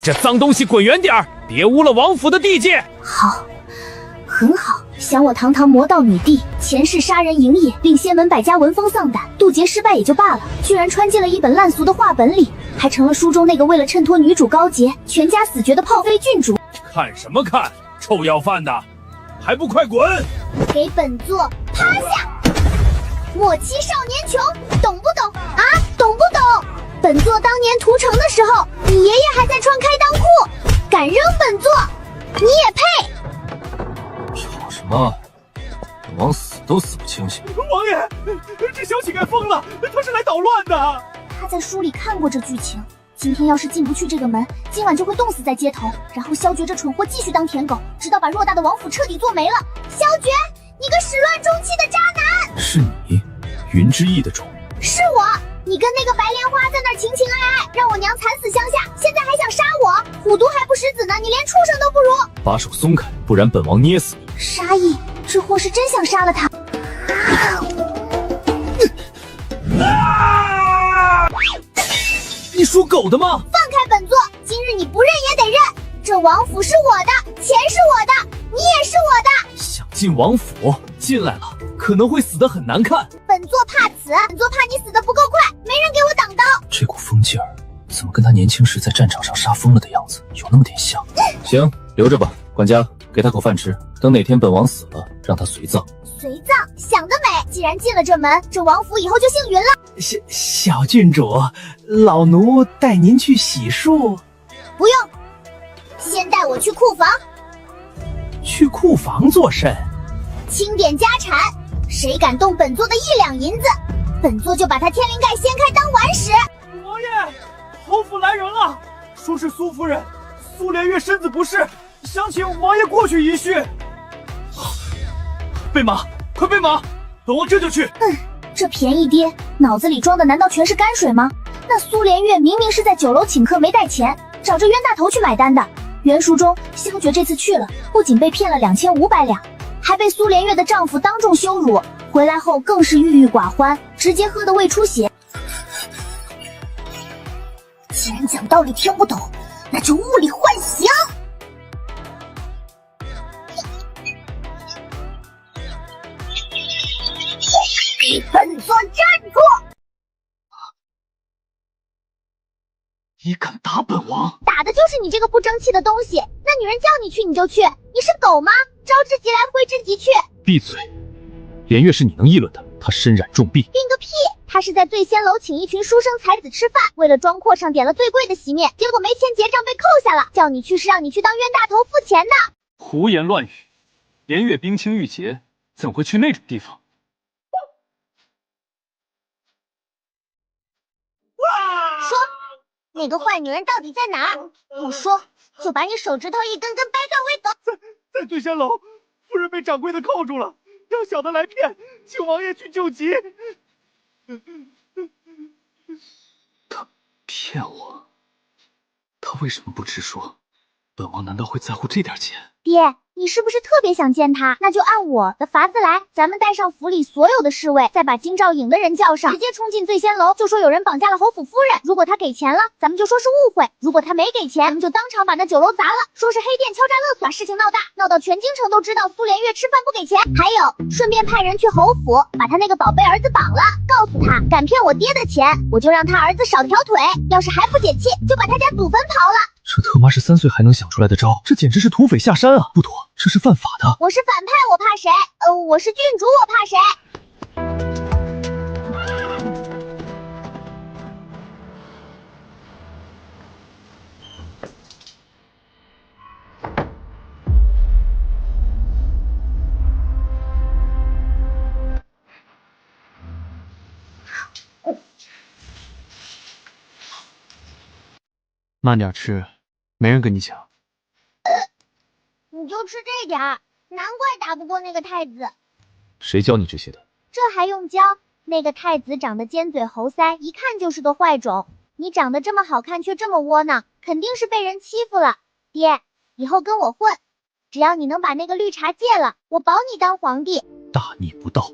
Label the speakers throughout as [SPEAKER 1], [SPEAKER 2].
[SPEAKER 1] 这脏东西滚远点儿，别污了王府的地界。
[SPEAKER 2] 好，很好。想我堂堂魔道女帝，前世杀人营业，令仙门百家闻风丧胆，渡劫失败也就罢了，居然穿进了一本烂俗的话本里，还成了书中那个为了衬托女主高洁，全家死绝的泡妃郡主。
[SPEAKER 1] 看什么看，臭要饭的，还不快滚！
[SPEAKER 2] 给本座趴下！莫欺少年穷，懂不懂啊？懂不懂？本座当年屠城的时候，你爷爷还在穿开裆裤，敢扔本座，你也配？
[SPEAKER 3] 吵什么？本王死都死不清醒。
[SPEAKER 1] 王爷，这小乞丐疯了，他是来捣乱的。
[SPEAKER 2] 他在书里看过这剧情，今天要是进不去这个门，今晚就会冻死在街头，然后萧绝这蠢货继续当舔狗，直到把偌大的王府彻底做没了。萧绝，你个始乱终弃的渣男！
[SPEAKER 3] 是你，云之翼的种。
[SPEAKER 2] 是我，你跟那个白莲花在那儿情情爱爱，让我娘惨死乡下，现在还想杀我，虎毒还不食子呢，你连畜生都不如！
[SPEAKER 3] 把手松开，不然本王捏死你！
[SPEAKER 2] 杀意，这货是真想杀了他。
[SPEAKER 3] 你属狗的吗？
[SPEAKER 2] 放开本座，今日你不认也得认，这王府是我的，钱是我的，你也是我的。
[SPEAKER 3] 想进王府，进来了可能会死得很难看。
[SPEAKER 2] 本座怕此，本座怕你死得不够快，没人给我挡刀。
[SPEAKER 3] 这股疯劲儿，怎么跟他年轻时在战场上杀疯了的样子有那么点像？行，留着吧。管家，给他口饭吃，等哪天本王死了，让他随葬。
[SPEAKER 2] 随葬，想得美！既然进了这门，这王府以后就姓云了。
[SPEAKER 4] 小郡主，老奴带您去洗漱。
[SPEAKER 2] 不用，先带我去库房。
[SPEAKER 4] 去库房做甚？
[SPEAKER 2] 清点家产，谁敢动本座的1两银子，本座就把他天灵盖掀开当玩使。
[SPEAKER 1] 王爷，侯府来人了，说是苏夫人苏连月身子不适，想请王爷过去一叙。备马，快备马，本王这就去。
[SPEAKER 2] 这便宜爹，脑子里装的难道全是泔水吗？那苏连月明明是在酒楼请客没带钱，找着冤大头去买单的。原书中，萧绝这次去了，不仅被骗了2500两，还被苏连月的丈夫当众羞辱，回来后更是郁郁寡欢，直接喝得胃出血。既然讲道理听不懂，那就雾里幻形。给本座站住！
[SPEAKER 3] 你敢打本王？
[SPEAKER 2] 打的就是你这个不争气的东西！那女人叫你去你就去，你是狗吗？招之即来，挥之即去！
[SPEAKER 3] 闭嘴！连月是你能议论的，她身染重病。
[SPEAKER 2] 病个屁！她是在醉仙楼请一群书生才子吃饭，为了装阔上点了最贵的席面，结果没钱结账被扣下了。叫你去是让你去当冤大头付钱的。
[SPEAKER 3] 胡言乱语！连月冰清玉洁，怎会去那种地方？
[SPEAKER 2] 说，那个坏女人到底在哪儿？不说，就把你手指头一根根掰断为狗。
[SPEAKER 1] 在醉仙楼，夫人被掌柜的铐住了，让小的来骗，请王爷去救急。
[SPEAKER 3] 他骗我，他为什么不直说？本王难道会在乎这点钱？
[SPEAKER 2] 爹，你是不是特别想见他？那就按我的法子来，咱们带上府里所有的侍卫，再把京兆尹的人叫上，直接冲进醉仙楼，就说有人绑架了侯府夫人。如果他给钱了，咱们就说是误会；如果他没给钱，咱们就当场把那酒楼砸了，说是黑店敲诈勒索，把事情闹大，闹到全京城都知道苏连月吃饭不给钱。还有，顺便派人去侯府，把他那个宝贝儿子绑了，告诉他敢骗我爹的钱，我就让他儿子少条腿，要是还不解气，就把他家祖坟刨了。
[SPEAKER 3] 这他妈是3岁还能想出来的招，这简直是土匪下山啊！不妥，这是犯法的。
[SPEAKER 2] 我是反派，我怕谁？我是郡主，我怕谁？
[SPEAKER 3] 慢点吃，没人跟你抢。
[SPEAKER 2] 你就吃这点儿，难怪打不过那个太子。
[SPEAKER 3] 谁教你这些的？
[SPEAKER 2] 这还用教？那个太子长得尖嘴猴腮，一看就是个坏种。你长得这么好看却这么窝囊，肯定是被人欺负了。爹，以后跟我混，只要你能把那个绿茶戒了，我保你当皇帝。
[SPEAKER 3] 大逆不道！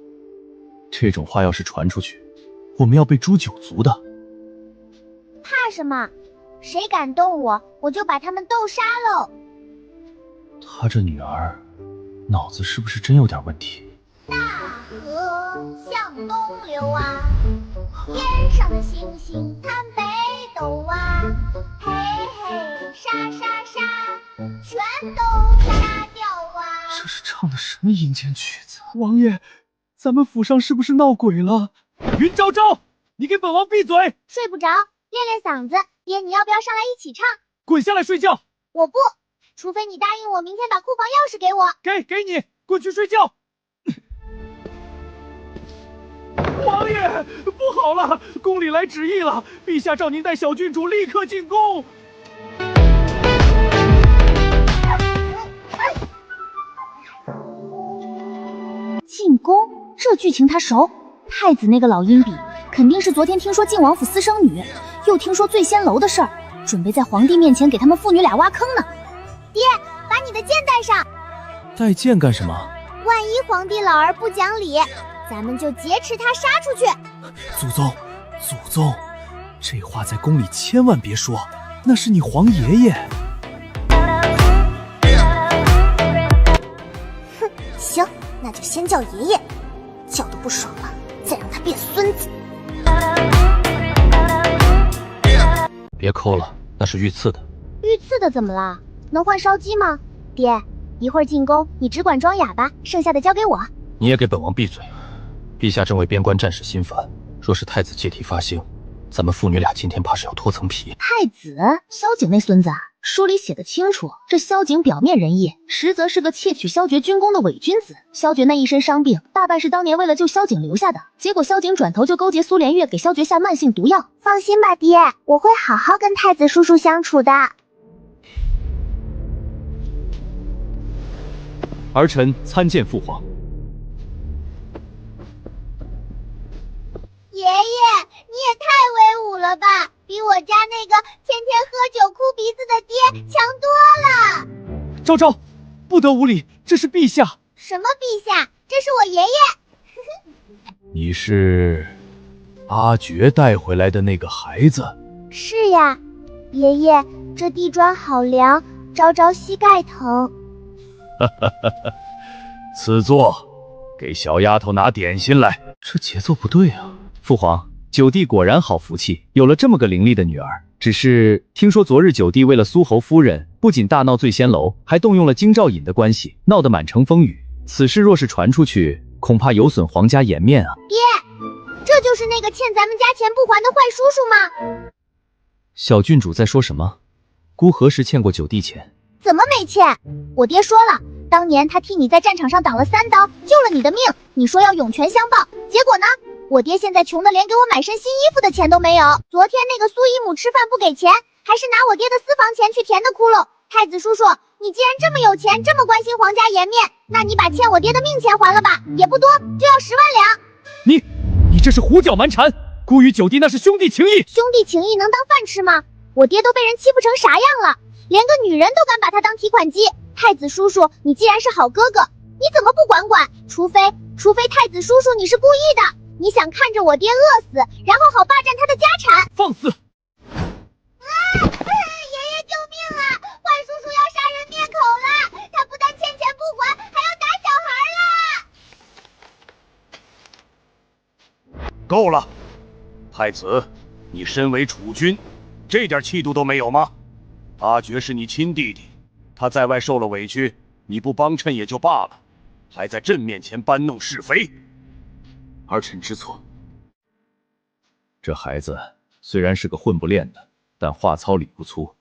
[SPEAKER 3] 这种话要是传出去，我们要被诛9族的。
[SPEAKER 2] 怕什么？谁敢动我，我就把他们都杀喽。
[SPEAKER 3] 他这女儿脑子是不是真有点问题？
[SPEAKER 2] 大河向东流啊，天上的星星看北斗啊，嘿嘿沙沙沙，全都杀掉啊！
[SPEAKER 1] 这是唱的什么阴间曲子？王爷，咱们府上是不是闹鬼了？云昭昭，你给本王闭嘴！
[SPEAKER 2] 睡不着，练练嗓子。爹，你要不要上来一起唱？
[SPEAKER 1] 滚下来睡觉！
[SPEAKER 2] 我不，除非你答应我明天把库房钥匙给我。
[SPEAKER 1] 给你，滚去睡觉！王爷，不好了，宫里来旨意了，陛下召您带小郡主立刻进宫。
[SPEAKER 2] 进宫？这剧情他熟。太子那个老阴笔，肯定是昨天听说晋王府私生女，又听说醉仙楼的事儿，准备在皇帝面前给他们父女俩挖坑呢。爹，把你的剑带上。
[SPEAKER 3] 带剑干什么？
[SPEAKER 2] 万一皇帝老儿不讲理，咱们就劫持他杀出去。
[SPEAKER 4] 祖宗，这话在宫里千万别说，那是你皇爷爷。
[SPEAKER 2] 哼，行，那就先叫爷爷，叫得不爽了，再让他变孙子。
[SPEAKER 3] 别抠了，那是御赐的。
[SPEAKER 2] 御赐的怎么了？能换烧鸡吗？爹，一会儿进宫，你只管装哑巴，剩下的交给我。
[SPEAKER 3] 你也给本王闭嘴！陛下正为边关战事心烦，若是太子借题发兴，咱们父女俩今天怕是要脱层皮。
[SPEAKER 2] 太子，萧景那孙子啊，书里写的清楚，这萧景表面仁义，实则是个窃取萧爵军功的伪君子。萧爵那一身伤病，大半是当年为了救萧景留下的，结果萧景转头就勾结苏连月给萧爵下慢性毒药。放心吧，爹，我会好好跟太子叔叔相处的。
[SPEAKER 5] 儿臣参见父皇。
[SPEAKER 2] 爷爷，你也太威武了吧，比我家那个天天喝酒哭鼻子的爹强多了。
[SPEAKER 1] 昭昭，不得无礼，这是陛下。
[SPEAKER 2] 什么陛下？这是我爷爷。
[SPEAKER 5] 你是阿珏带回来的那个孩子？
[SPEAKER 2] 是呀，爷爷，这地砖好凉，昭昭膝盖疼。
[SPEAKER 5] 赐座，给小丫头拿点心来。
[SPEAKER 3] 这节奏不对啊！
[SPEAKER 5] 父皇，九弟果然好福气，有了这么个伶俐的女儿。只是听说昨日九弟为了苏侯夫人，不仅大闹醉仙楼，还动用了京兆尹的关系，闹得满城风雨。此事若是传出去，恐怕有损皇家颜面啊！
[SPEAKER 2] 爹，这就是那个欠咱们家钱不还的坏叔叔吗？
[SPEAKER 3] 小郡主在说什么？姑何时欠过九弟钱？
[SPEAKER 2] 怎么没欠？我爹说了，当年他替你在战场上挡了3刀，救了你的命，你说要涌泉相报，结果呢？我爹现在穷的连给我买身新衣服的钱都没有。昨天那个苏姨母吃饭不给钱，还是拿我爹的私房钱去填的窟窿。太子叔叔，你既然这么有钱，这么关心皇家颜面，那你把欠我爹的命钱还了吧，也不多，就要10万两。
[SPEAKER 1] 你这是胡搅蛮缠，姑与九弟那是兄弟情谊。
[SPEAKER 2] 兄弟情谊能当饭吃吗？我爹都被人欺负成啥样了，连个女人都敢把他当提款机。太子叔叔，你既然是好哥哥，你怎么不管管？除非太子叔叔你是故意的，你想看着我爹饿死，然后好霸占他的家产。
[SPEAKER 1] 放肆！
[SPEAKER 2] 爷爷救命啊！坏叔叔要杀人灭口了，他不但欠钱不还，还要打小孩了。
[SPEAKER 5] 够了，太子，你身为储君，这点气度都没有吗？阿珏是你亲弟弟，他在外受了委屈，你不帮衬也就罢了，还在朕面前搬弄是非。
[SPEAKER 3] 儿臣知错。
[SPEAKER 5] 这孩子虽然是个混不练的，但话糙理不粗，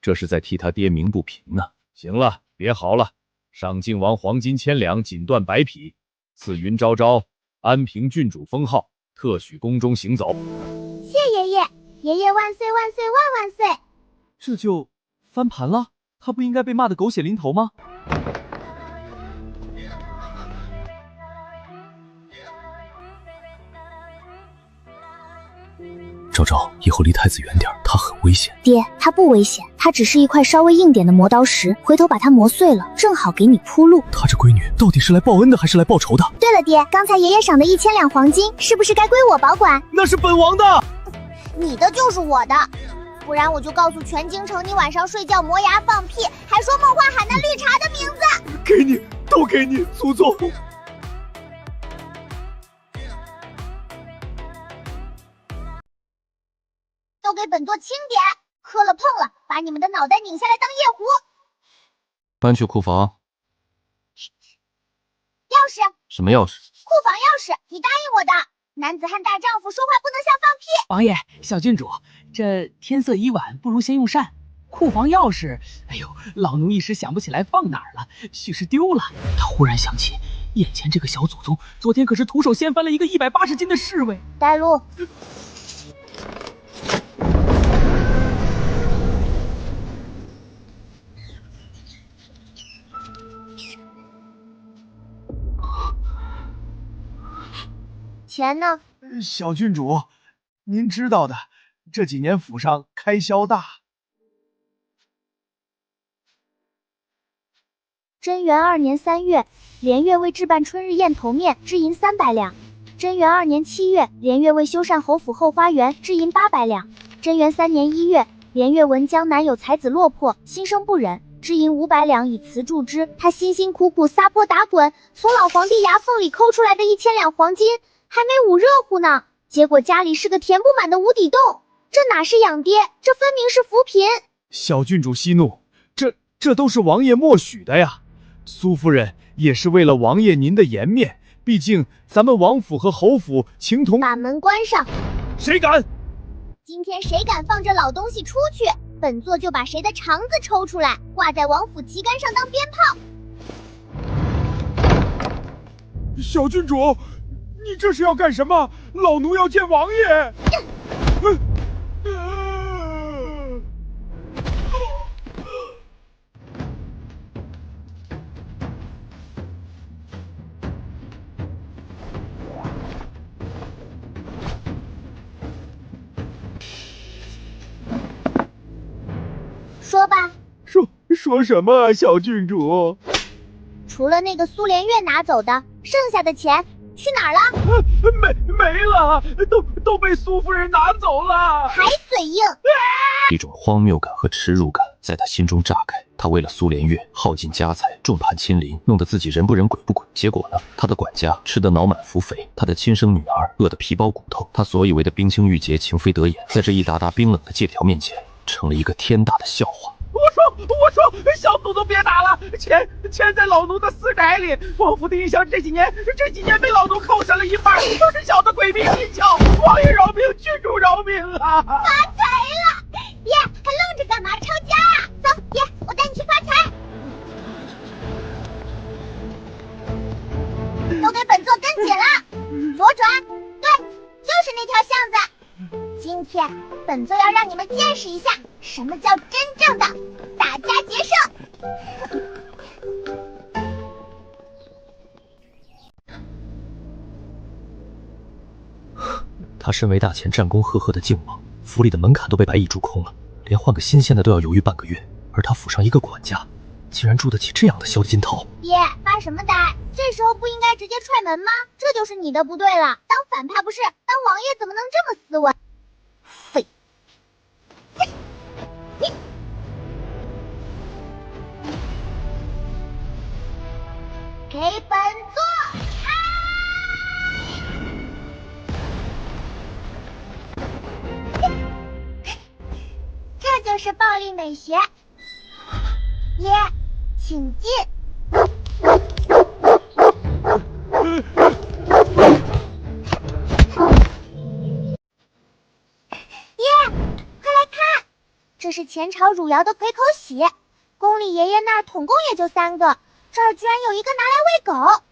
[SPEAKER 5] 这是在替他爹鸣不平呢。行了，别嚎了，上靖王黄金1000两，锦缎100匹，赐云昭昭安平郡主封号，特许宫中行走。
[SPEAKER 2] 谢爷爷，爷爷万岁万岁万万岁！
[SPEAKER 1] 这就翻盘了？他不应该被骂得狗血淋头吗？
[SPEAKER 3] 昭昭，以后离太子远点，他很危险。
[SPEAKER 2] 爹，他不危险，他只是一块稍微硬点的磨刀石，回头把它磨碎了，正好给你铺路。
[SPEAKER 3] 他这闺女到底是来报恩的还是来报仇的？
[SPEAKER 2] 对了，爹，刚才爷爷赏的1000两黄金，是不是该归我保管？
[SPEAKER 1] 那是本王的，
[SPEAKER 2] 你的就是我的。不然我就告诉全京城你晚上睡觉磨牙放屁，还说梦话喊那绿茶的名字。
[SPEAKER 4] 给你，都给你，祖宗。
[SPEAKER 2] 都给本座轻点，磕了碰了，把你们的脑袋拧下来当夜壶。
[SPEAKER 3] 搬去库房。
[SPEAKER 2] 钥匙？
[SPEAKER 3] 什么钥匙？
[SPEAKER 2] 库房钥匙，你答应我的。男子汉大丈夫说话不能像放屁。
[SPEAKER 6] 王爷，小郡主，这天色已晚，不如先用膳。库房钥匙，哎呦，老奴一时想不起来放哪儿了，许是丢了。他忽然想起，眼前这个小祖宗，昨天可是徒手掀翻了一个180斤的侍卫。
[SPEAKER 2] 带路。钱呢？
[SPEAKER 4] 小郡主，您知道的，这几年府上开销大。
[SPEAKER 2] 贞元2年3月，连月为置办春日宴头面，支银300两。贞元2年7月，连月为修缮侯府后花园，支银800两。贞元3年1月，连月闻江南有才子落魄，心生不忍，支银500两以辞助之。他辛辛苦苦撒泼打滚，从老皇帝牙缝里抠出来的1000两黄金，还没捂热乎呢，结果家里是个填不满的无底洞。这哪是养爹，这分明是扶贫。
[SPEAKER 4] 小郡主息怒，这都是王爷默许的呀。苏夫人也是为了王爷您的颜面，毕竟咱们王府和侯府情同。
[SPEAKER 2] 把门关上。
[SPEAKER 4] 谁敢？
[SPEAKER 2] 今天谁敢放这老东西出去，本座就把谁的肠子抽出来，挂在王府旗杆上当鞭炮。
[SPEAKER 4] 小郡主，你这是要干什么？老奴要见王爷。
[SPEAKER 2] 说吧。
[SPEAKER 4] 说什么，小郡主？
[SPEAKER 2] 除了那个苏连月拿走的，剩下的钱去哪儿了？
[SPEAKER 1] 没了，都被苏夫人拿走了。
[SPEAKER 2] 还嘴硬。
[SPEAKER 3] 一种荒谬感和耻辱感在他心中炸开。他为了苏连月耗尽家财，众叛亲离，弄得自己人不人鬼不鬼。结果呢，他的管家吃得脑满腹肥，他的亲生女儿饿得皮包骨头。他所以为的冰清玉洁、情非得眼，在这一沓沓冰冷的借条面前，成了一个天大的笑话。
[SPEAKER 1] 我说，小祖宗别打了，钱在老奴的私宅里。王府的银箱这几年被老奴扣下了一半，都是小的鬼迷心窍。王爷饶命，郡主饶命啊！
[SPEAKER 2] 发财了！爷，还愣着干嘛？抄家啊！走，爷，我带你去发财。都给本座跟紧了，左转。对，就是那条巷子。今天本座要让你们见识一下什么叫真正的打家劫舍。
[SPEAKER 3] 他身为大前战功赫赫的靖王，府里的门槛都被白蚁蛀空了，连换个新鲜的都要犹豫半个月。而他府上一个管家，竟然住得起这样的小金套。
[SPEAKER 2] 爷，发什么呆？这时候不应该直接踹门吗？这就是你的不对了。当反派不是，当王爷怎么能这么斯文？废！给本座！这就是暴力美学。爷，请进。爷，快来看，这是前朝汝窑的葵口喜，宫里爷爷那儿统共也就3个，这儿居然有一个拿来喂狗。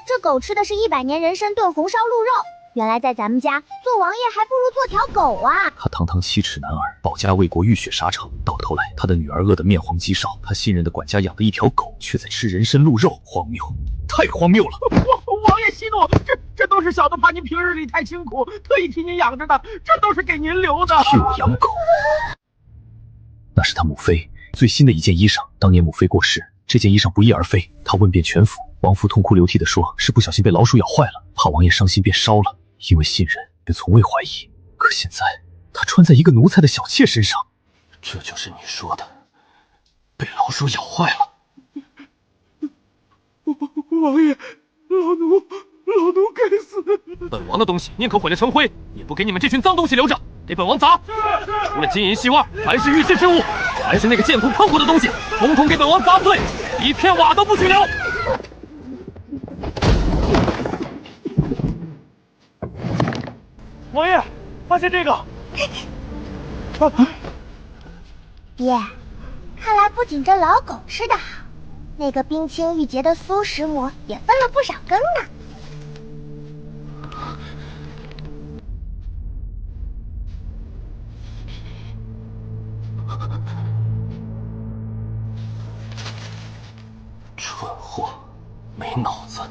[SPEAKER 2] 这狗吃的是100年人参炖红烧鹿肉，原来在咱们家做王爷还不如做条狗啊！
[SPEAKER 3] 他堂堂7尺男儿，保家卫国，浴血沙场，到头来他的女儿饿得面黄肌少，他信任的管家养的一条狗却在吃人参鹿肉，荒谬，太荒谬了！
[SPEAKER 1] 王爷息怒，这都是小的怕您平日里太辛苦，特意替您养着的，这都是给您留的。
[SPEAKER 3] 替我养狗？那是他母妃最新的一件衣裳，当年母妃过世，这件衣裳不翼而飞，他问遍全府，王夫痛哭流涕地说是不小心被老鼠咬坏了，怕王爷伤心便烧了，因为信任便从未怀疑。可
[SPEAKER 4] 可现在他穿在一个奴才的小妾身上，
[SPEAKER 3] 这就是你说的被老鼠咬坏了。
[SPEAKER 1] 王爷，老奴该死！
[SPEAKER 3] 本王的东西宁可毁了成灰，也不给你们这群脏东西留着，给本王砸！除了金银细袜，凡是玉器之物，凡是那个贱妇碰过的东西，统统给本王砸碎，一片瓦都不许留！
[SPEAKER 1] 王爷，发现这个。
[SPEAKER 2] 爹，看来不仅这老狗吃得好，那个冰清玉洁的苏石魔也分了不少羹呢。
[SPEAKER 3] 蠢货，没脑子。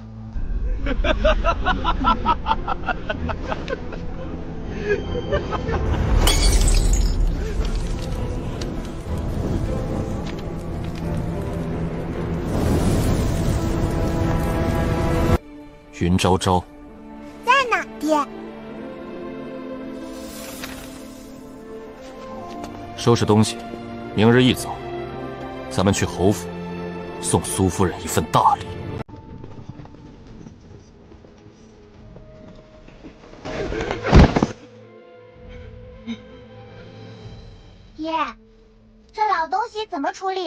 [SPEAKER 3] 云昭昭
[SPEAKER 2] 在呢，爹。
[SPEAKER 3] 收拾东西，明日一早，咱们去侯府送苏夫人一份大礼。
[SPEAKER 2] 爹，这老东西怎么处理？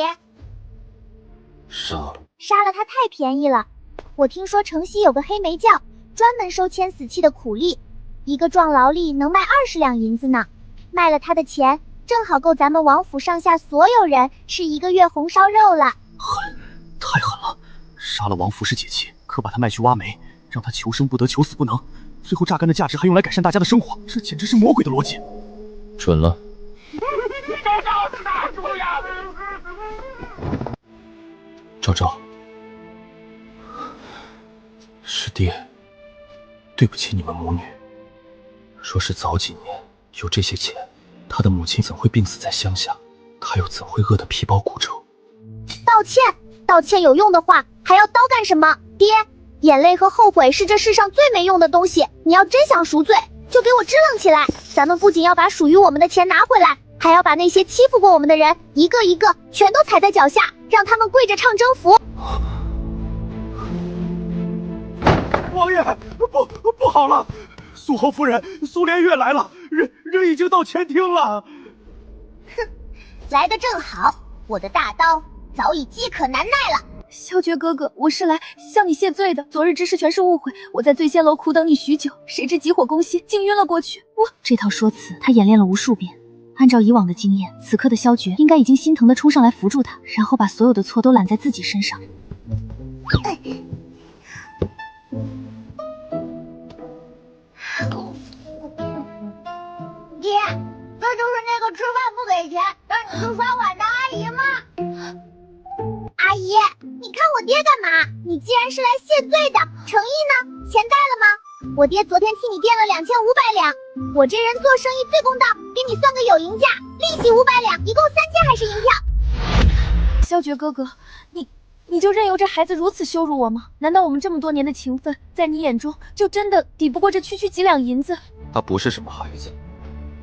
[SPEAKER 3] 杀了。
[SPEAKER 2] 杀了它太便宜了。我听说城西有个黑煤匠，专门收签死气的苦力，一个壮劳力能卖20两银子呢。卖了他的钱，正好够咱们王府上下所有人吃1个月红烧肉了。
[SPEAKER 4] 狠，太狠了！杀了王服侍解气，可把他卖去挖煤，让他求生不得，求死不能，最后榨干的价值还用来改善大家的生活，这简直是魔鬼的逻辑。
[SPEAKER 5] 蠢了。
[SPEAKER 1] 昭昭是大主呀！
[SPEAKER 3] 昭昭，是爹，对不起你们母女。若是早几年有这些钱，他的母亲怎会病死在乡下？他又怎会饿得皮包骨瘦？
[SPEAKER 2] 道歉有用的话，还要刀干什么？爹，眼泪和后悔是这世上最没用的东西。你要真想赎罪，就给我支棱起来。咱们不仅要把属于我们的钱拿回来，还要把那些欺负过我们的人一个一个全都踩在脚下，让他们跪着唱征服。
[SPEAKER 1] 王爷，不好了！苏侯夫人、苏连月来了，人已经到前厅了。
[SPEAKER 2] 哼，来得正好，我的大刀早已饥渴难耐了。
[SPEAKER 7] 萧爵哥哥，我是来向你谢罪的，昨日之事全是误会，我在醉仙楼苦等你许久，谁知急火攻心，竟晕了过去。
[SPEAKER 8] 这套说辞他演练了无数遍，按照以往的经验，此刻的萧爵应该已经心疼的冲上来扶住他，然后把所有的错都揽在自己身上。
[SPEAKER 2] 爹，这就是那个吃饭不给钱让你去刷碗的阿姨吗？阿姨，你看我爹干嘛？你既然是来谢罪的，诚意呢？钱带了吗？我爹昨天替你垫了2500两，我这人做生意最公道，给你算个有银价，利息500两，一共3000还是银票。
[SPEAKER 7] 萧爵哥哥，你就任由这孩子如此羞辱我吗？难道我们这么多年的情分，在你眼中就真的抵不过这区区几两银子？
[SPEAKER 3] 他不是什么孩子，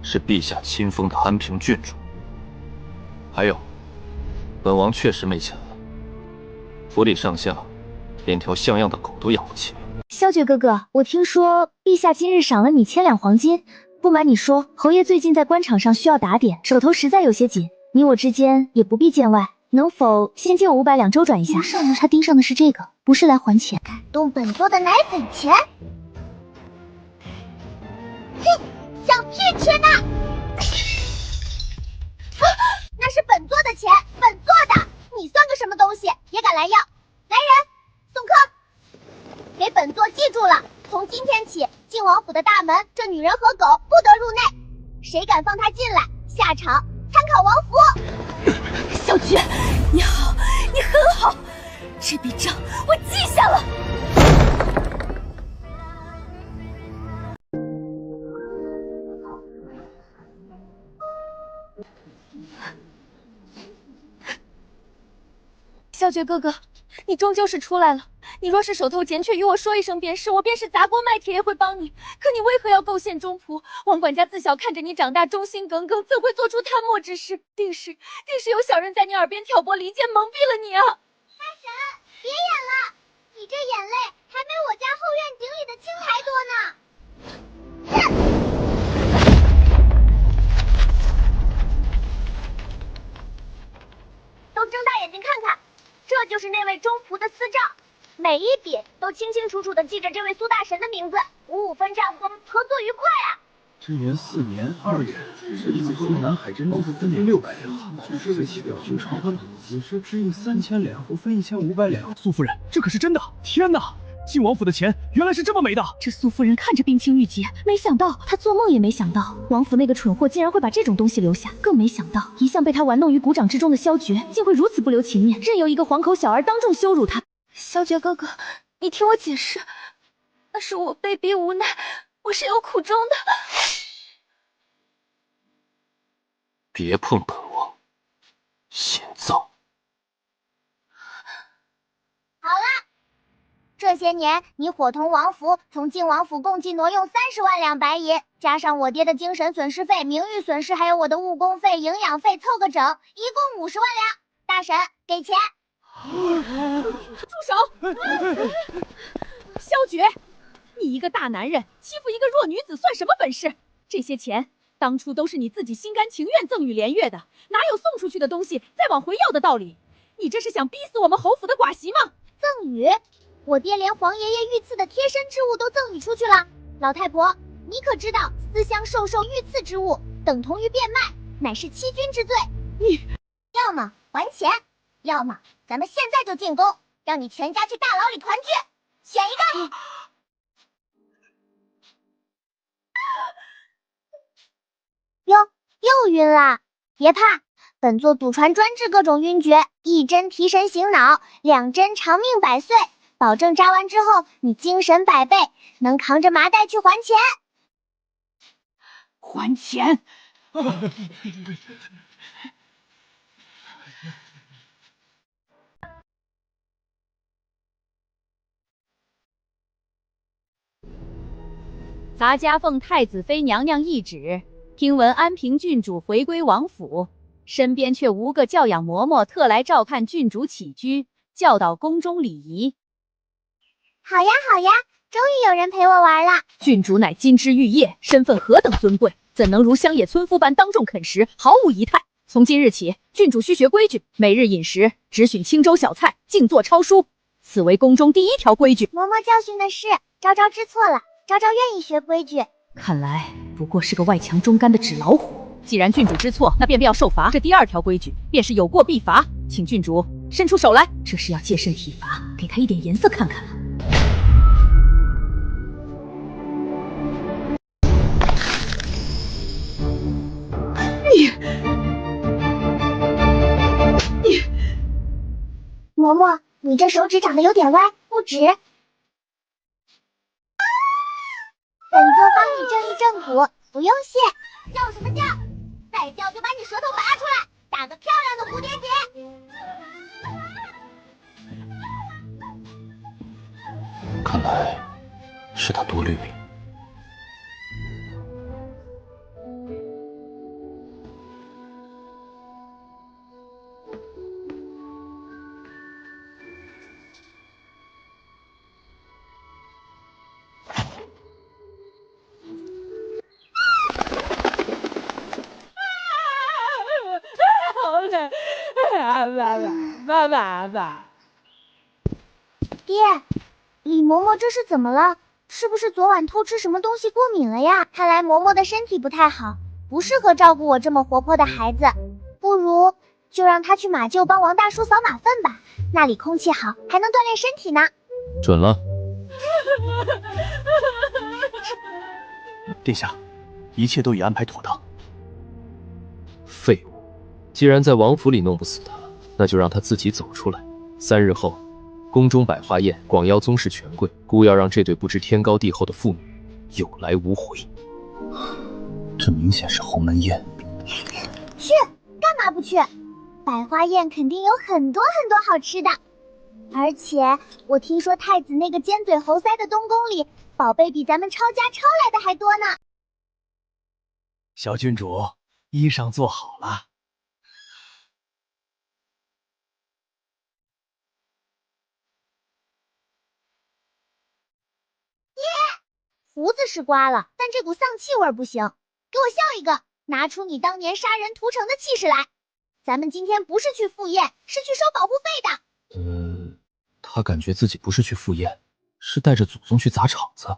[SPEAKER 3] 是陛下亲封的安平郡主。还有，本王确实没钱了，府里上下连条像样的狗都养不起。
[SPEAKER 8] 萧爵哥哥，我听说陛下今日赏了你1000两黄金。不瞒你说，侯爷最近在官场上需要打点，手头实在有些紧，你我之间也不必见外，能否先借我500两周转一下？他盯上的是这个，不是来还钱。
[SPEAKER 2] 感动本座的奶粉钱？哼，想屁吃呢！那是本座的钱，本座的，你算个什么东西，也敢来要？来人，送客！给本座记住了，从今天起，晋王府的大门，这女人和狗不得入内，谁敢放她进来，下场参考王府。
[SPEAKER 7] 萧爵，你好，你很好，这笔账我记下了。萧爵哥哥，你终究是出来了，你若是手头拮据，与我说一声便是，我便是砸锅卖铁也会帮你。可你为何要构陷中仆？王管家自小看着你长大，忠心耿耿，怎会做出贪墨之事？定是有小人在你耳边挑拨离间，蒙蔽了你啊！
[SPEAKER 2] 大神，别演了，你这眼泪还没我家后院井里的青苔多呢。都睁大眼睛看看，这就是那位中仆的私账，每一笔都清清楚楚地记着这位苏大神的名字。55分战功，合作愉快啊！
[SPEAKER 9] 至元4年2月，这一次说南海珍珠分银600两，只是为其表军长官此时支应3000两，不分1500两。
[SPEAKER 4] 苏夫人，这可是真的！天哪，晋王府的钱原来是这么没的！
[SPEAKER 8] 这苏夫人看着冰清玉洁，没想到她做梦也没想到王府那个蠢货竟然会把这种东西留下，更没想到一向被他玩弄于股掌之中的萧绝，竟会如此不留情面，任由一个黄口小儿当众羞辱他。
[SPEAKER 7] 萧绝哥哥，你听我解释，那是我被逼无奈，我是有苦衷的。
[SPEAKER 3] 别碰本王，闲造！
[SPEAKER 2] 好了，这些年你伙同王府从晋王府共计挪用30万两白银，加上我爹的精神损失费、名誉损失，还有我的误工费、营养费，凑个整，一共50万两。大神，给钱！
[SPEAKER 7] 住手！萧绝，你一个大男人欺负一个弱女子，算什么本事？这些钱当初都是你自己心甘情愿赠与连月的，哪有送出去的东西再往回要的道理？你这是想逼死我们侯府的寡媳吗？
[SPEAKER 2] 赠与？我爹连皇爷爷御赐的贴身之物都赠与出去了。老太婆，你可知道私相授受御赐之物等同于变卖，乃是欺君之罪。
[SPEAKER 7] 你
[SPEAKER 2] 要么还钱，要么咱们现在就进宫，让你全家去大牢里团聚，选一个。又晕了，别怕，本座祖传专治各种晕厥，1针提神醒脑，2针长命百岁，保证扎完之后你精神100倍，能扛着麻袋去还钱。
[SPEAKER 6] 还钱！
[SPEAKER 10] 杂家奉太子妃娘娘懿旨，听闻安平郡主回归王府，身边却无个教养嬷嬷，特来照看郡主起居，教导宫中礼仪。
[SPEAKER 2] 好呀好呀，终于有人陪我玩了。
[SPEAKER 10] 郡主乃金枝玉叶，身份何等尊贵，怎能如乡野村夫般当众啃食，毫无仪态？从今日起，郡主需学规矩，每日饮食只许清粥小菜，静坐抄书，此为宫中第1条规矩。
[SPEAKER 2] 嬷嬷教训的是，昭昭知错了，昭昭愿意学规矩。
[SPEAKER 10] 看来不过是个外强中干的纸老虎。既然郡主知错，那便要受罚。这第2条规矩便是有过必罚，请郡主伸出手来，这是要借慎体罚，给他一点颜色看看了。
[SPEAKER 2] 嬷嬷，你这手指长得有点歪，不直。本座帮你正一正骨，不用谢。叫什么叫？再叫就把你舌头拔出来，打个漂亮的蝴蝶结。
[SPEAKER 3] 看来是他多虑了。
[SPEAKER 7] 爸。
[SPEAKER 2] 爹，李嬷嬷这是怎么了？是不是昨晚偷吃什么东西过敏了呀？看来嬷嬷的身体不太好，不适合照顾我这么活泼的孩子。不如就让她去马厩帮王大叔扫马粪吧，那里空气好，还能锻炼身体呢。
[SPEAKER 3] 准了。
[SPEAKER 4] 殿下，一切都已安排妥当。
[SPEAKER 3] 废物！既然在王府里弄不死他，那就让他自己走出来。3日后，宫中百花宴，广邀宗室权贵，故要让这对不知天高地厚的妇女有来无回。
[SPEAKER 9] 这明显是鸿门宴。
[SPEAKER 2] 去，干嘛不去？百花宴肯定有很多很多好吃的。而且我听说太子那个尖嘴猴腮的东宫里，宝贝比咱们抄家抄来的还多呢。
[SPEAKER 4] 小郡主，衣裳做好了。
[SPEAKER 2] 胡子是刮了，但这股丧气味不行。给我笑一个，拿出你当年杀人屠城的气势来。咱们今天不是去赴宴，是去收保护费的。
[SPEAKER 3] 他感觉自己不是去赴宴，是带着祖宗去砸场子。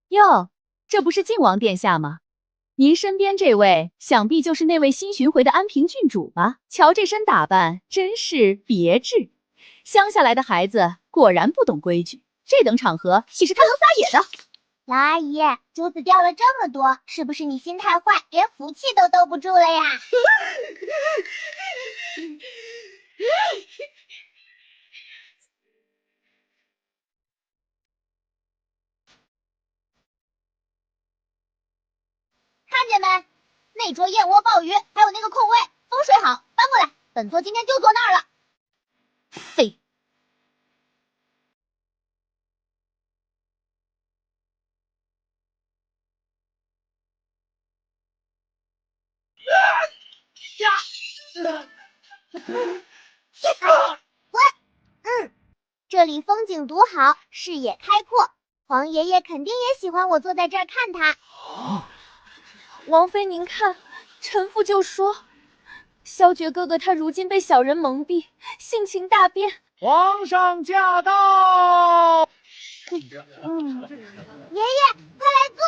[SPEAKER 10] 哟，这不是靖王殿下吗？您身边这位，想必就是那位新寻回的安平郡主吧？瞧这身打扮，真是别致。乡下来的孩子果然不懂规矩，这等场合岂是他能撒野的？
[SPEAKER 2] 老阿姨，珠子掉了这么多，是不是你心太坏，连福气都兜不住了呀？看见没？那桌燕窝鲍鱼，还有那个空位，风水好，搬过来，本座今天就坐那儿了。
[SPEAKER 10] 废。
[SPEAKER 2] 这里风景独好，视野开阔，皇爷爷肯定也喜欢我坐在这儿看他。
[SPEAKER 8] 王妃您看，臣妇就说，萧爵哥哥他如今被小人蒙蔽，性情大变。
[SPEAKER 1] 皇上驾到！
[SPEAKER 2] 爷爷，快来坐，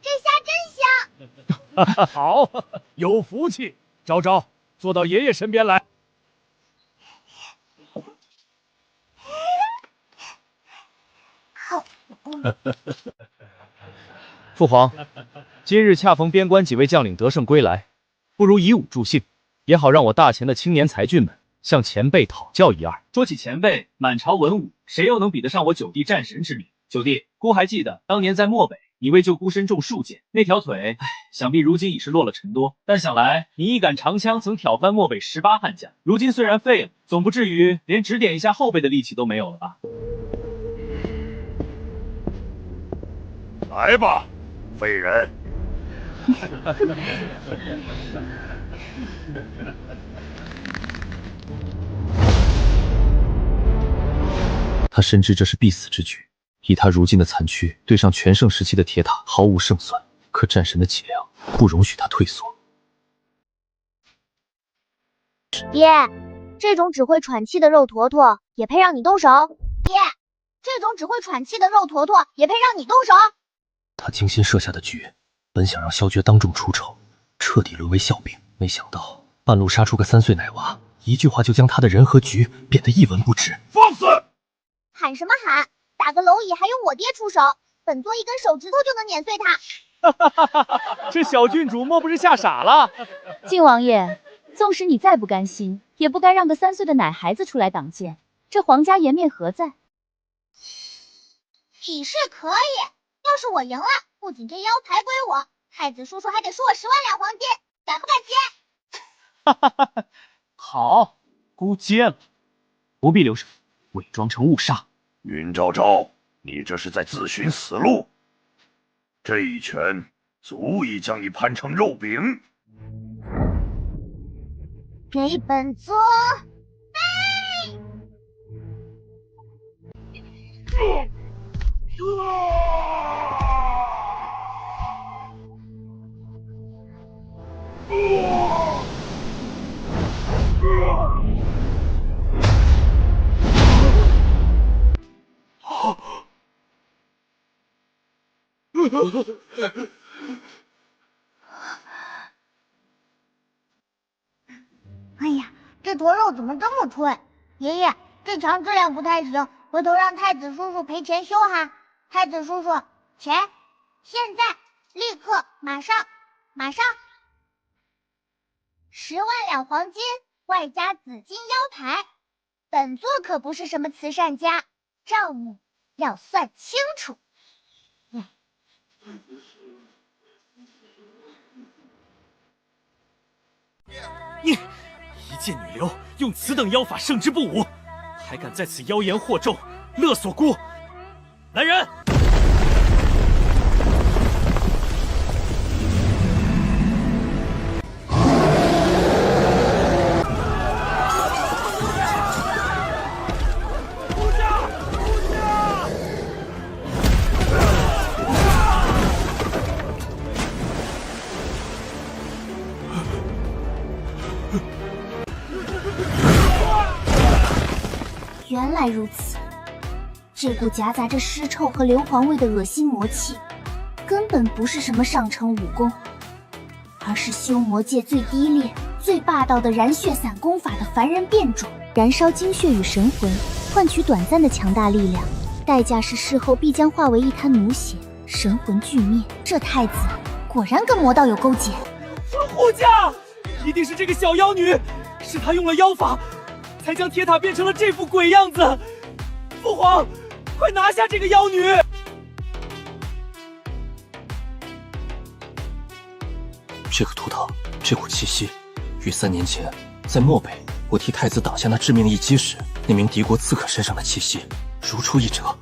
[SPEAKER 2] 这虾真香。
[SPEAKER 4] 好，有福气。昭昭，坐到爷爷身边来。父皇，今日恰逢边关几位将领得胜归来，不如以武助兴，也好让我大前的青年才俊们向前辈讨教一二。
[SPEAKER 11] 说起前辈，满朝文武，谁又能比得上我九弟战神之名？九弟，孤还记得当年在漠北，你为救孤身中数箭，那条腿，想必如今已是落了尘多。但想来，你一杆长枪曾挑翻漠北18悍将，如今虽然废了，总不至于连指点一下后辈的力气都没有了吧？
[SPEAKER 12] 来吧，废人！
[SPEAKER 3] 他深知这是必死之举，以他如今的残躯，对上全盛时期的铁塔毫无胜算。可战神的脊梁不容许他退缩。
[SPEAKER 2] 爹，这种只会喘气的肉坨坨也配让你动手？爹，这种只会喘气的肉坨坨也配让你动手？
[SPEAKER 3] 他精心设下的局，本想让萧爵当众出丑，彻底沦为笑柄，没想到半路杀出个3岁奶娃，一句话就将他的人和局变得一文不值。
[SPEAKER 12] 放肆！
[SPEAKER 2] 喊什么喊？打个蝼蚁还用我爹出手？本座一根手指头就能碾碎他。
[SPEAKER 4] 这小郡主莫不是吓傻了？
[SPEAKER 10] 靖王爷，纵使你再不甘心，也不该让个3岁的奶孩子出来挡箭，这皇家颜面何在？
[SPEAKER 2] 比试可以，要是我赢了，不仅这腰牌归我，太子叔叔还得输我10万两黄金，敢不敢接？
[SPEAKER 11] 好，孤接了，不必留神，伪装成误杀。
[SPEAKER 12] 云昭昭，你这是在自寻死路！这一拳足以将你攀成肉饼。
[SPEAKER 2] 给本座飞！哎呀，这坨肉怎么这么脆？爷爷，这墙质量不太行，回头让太子叔叔赔钱修哈。太子叔叔，钱，现在，立刻，马上！10万两黄金，外加紫金腰牌。本座可不是什么慈善家，账目要算清楚。
[SPEAKER 13] 一剑女流用此等妖法胜之不武，
[SPEAKER 11] 还敢在此妖言惑众，勒索姑！来人！
[SPEAKER 2] 原来如此，这股夹杂着尸臭和硫磺味的恶心魔气，根本不是什么上乘武功，而是修魔界最低劣、最霸道的燃血散功法的凡人变种。燃烧精血与神魂，换取短暂的强大力量，代价是事后必将化为一滩奴血，神魂俱灭。这太子果然跟魔道有勾结。
[SPEAKER 6] 护驾，一定是这个小妖女，是她用了妖法，才将铁塔变成了这副鬼样子。父皇，快拿下这个妖女！
[SPEAKER 3] 这个图腾，这股气息，与3年前在漠北我替太子挡下那致命一击时，那名敌国刺客身上的气息如出一辙。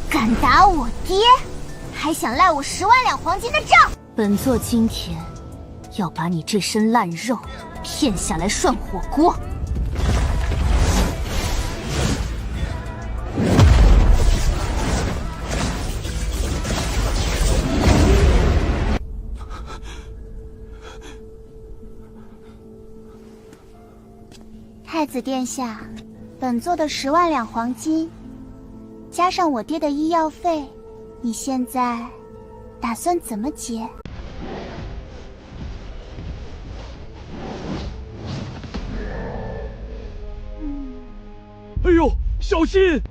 [SPEAKER 2] 敢打我爹，还想赖我10万两黄金的账？本座今天要把你这身烂肉骗下来涮火锅。太子殿下，本座的10万两黄金，加上我爹的医药费，你现在打算怎么结？
[SPEAKER 4] 哎呦，小心！
[SPEAKER 2] 耶，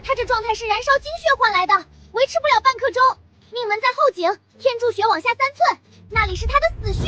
[SPEAKER 2] 他这状态是燃烧精血换来的，维持不了半刻钟。命门在后颈，天柱穴往下3寸，那里是他的死穴。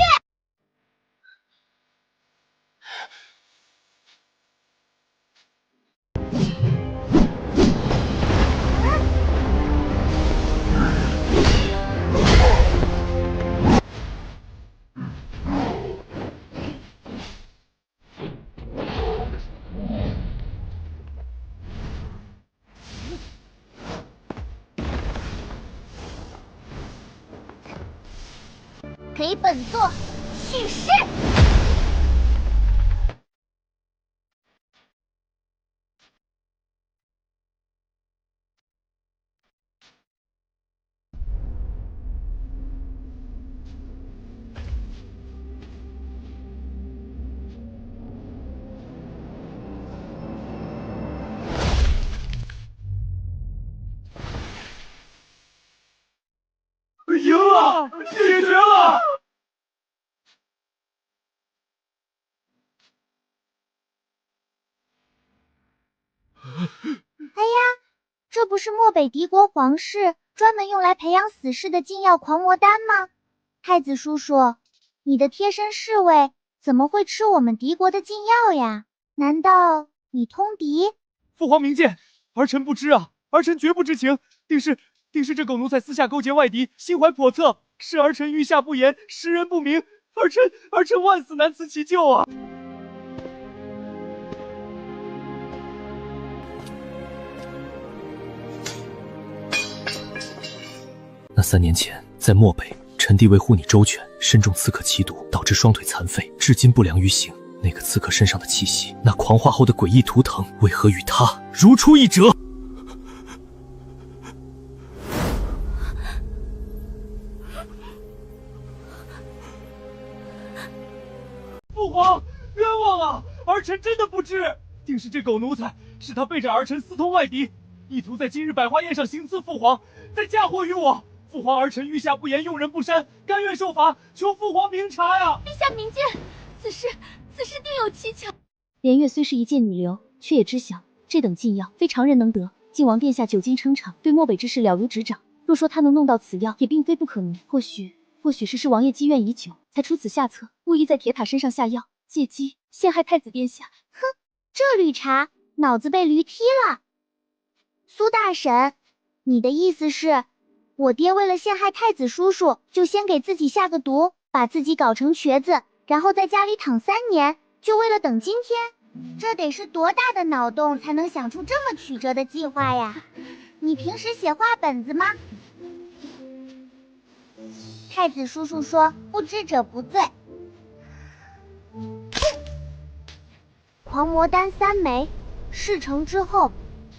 [SPEAKER 2] 给本座去世！
[SPEAKER 4] 赢了，解决了！
[SPEAKER 2] 哎呀，这不是漠北敌国皇室专门用来培养死士的禁药狂魔丹吗？太子叔叔，你的贴身侍卫怎么会吃我们敌国的禁药呀？难道你通敌？
[SPEAKER 4] 父皇明鉴，儿臣不知啊，儿臣绝不知情，定是这狗奴才私下勾结外敌，心怀叵测，是儿臣御下不严，识人不明，儿臣万死难辞其咎啊！
[SPEAKER 3] 那3年前在漠北，臣弟为护你周全，身中刺客奇毒，导致双腿残废，至今不良于行。那个刺客身上的气息，那狂化后的诡异图腾，为何与他如出一辙？
[SPEAKER 4] 父皇，冤枉啊！儿臣真的不知，定是这狗奴才，是他背着儿臣私通外敌，意图在今日百花宴上行刺父皇，再嫁祸于我。父皇，儿臣御下不严，用人不善，甘愿受罚，求父皇明察呀！
[SPEAKER 7] 陛下明鉴，此事定有蹊跷。
[SPEAKER 8] 连月虽是一介女流，却也知晓这等禁药非常人能得。晋王殿下久经称场，对漠北之事了如指掌。若说他能弄到此药，也并非不可能。或许是王爷积怨已久，才出此下策，故意在铁塔身上下药，借机陷害太子殿下。哼，
[SPEAKER 2] 这绿茶脑子被驴踢了。苏大婶，你的意思是，我爹为了陷害太子叔叔，就先给自己下个毒，把自己搞成瘸子，然后在家里躺3年，就为了等今天？这得是多大的脑洞才能想出这么曲折的计划呀？你平时写话本子吗？太子叔叔说，不知者不罪。狂魔丹3枚，事成之后，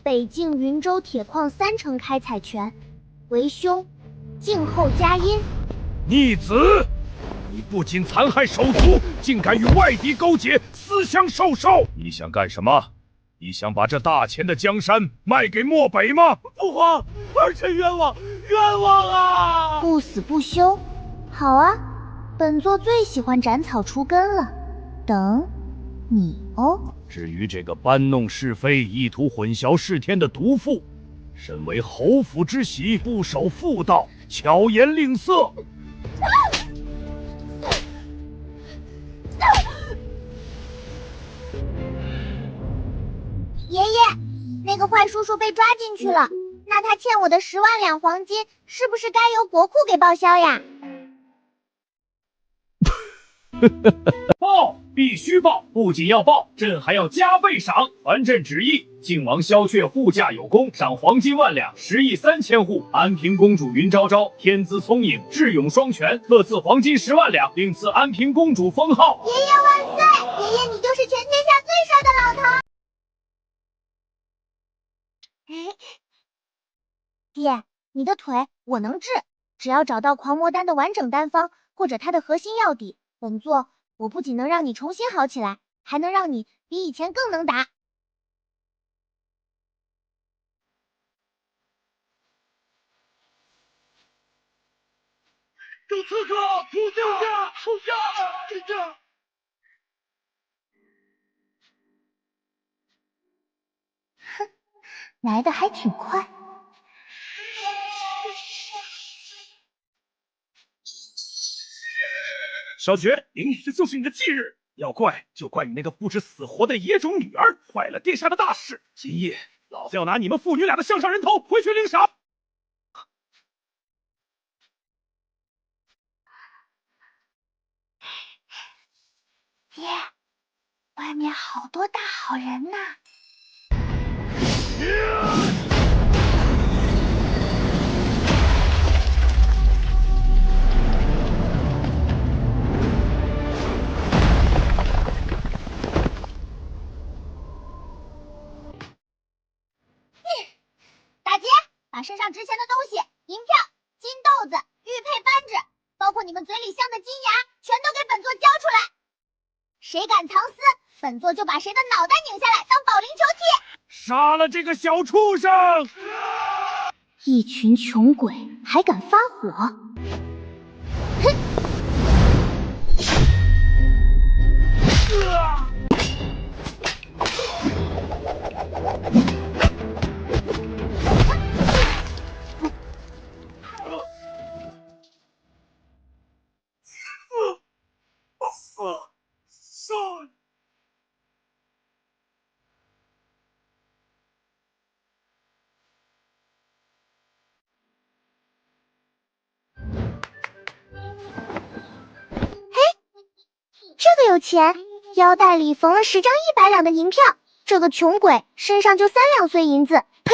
[SPEAKER 2] 北境云州铁矿3成开采权，为兄，静候佳音。
[SPEAKER 12] 逆子！你不仅残害手足，竟敢与外敌勾结，私相授受！你想干什么？你想把这大钱的江山卖给漠北吗？
[SPEAKER 4] 父皇，儿臣冤枉，冤枉啊！
[SPEAKER 2] 不死不休，好啊，本座最喜欢斩草除根了，等你哦。
[SPEAKER 12] 至于这个搬弄是非、意图混淆视天的毒妇，身为侯府之媳，不守妇道，巧言令色。
[SPEAKER 2] 爷爷，那个坏叔叔被抓进去了，那他欠我的10万两黄金，是不是该由国库给报销呀？
[SPEAKER 11] 报，必须报！不仅要报，朕还要加倍赏。传朕旨意，靖王萧阙护驾有功，赏黄金1万两，10亿3千户。安平公主云昭昭，天资聪颖，智勇双全，特赐黄金10万两，并赐安平公主封号。
[SPEAKER 2] 爷爷万岁！爷爷，你就是全天下最帅的老头。爹，你的腿我能治，只要找到狂魔丹的完整丹方，或者它的核心药底，本座我不仅能让你重新好起来，还能让你比以前更能打。
[SPEAKER 4] 有刺客！救驾！出驾！
[SPEAKER 2] 哼，来的还挺快。
[SPEAKER 4] 小雪，明日就是你的忌日，要怪就怪你那个不知死活的野种女儿，坏了殿下的大事。今夜老子要拿你们父女俩的项上人头回去领赏。
[SPEAKER 2] 爹，外面好多大好人呐！大姐，把身上值钱的东西，银票、金豆子、玉佩扳指，包括你们嘴里镶的金牙，全都给本座交出来。谁敢藏私，本座就把谁的脑袋拧下来当保龄球踢。
[SPEAKER 12] 杀了这个小畜生！
[SPEAKER 2] 一群穷鬼还敢发火！哼！这个有钱，腰带里缝了10张100两的银票，这个穷鬼身上就3两碎银子，呸！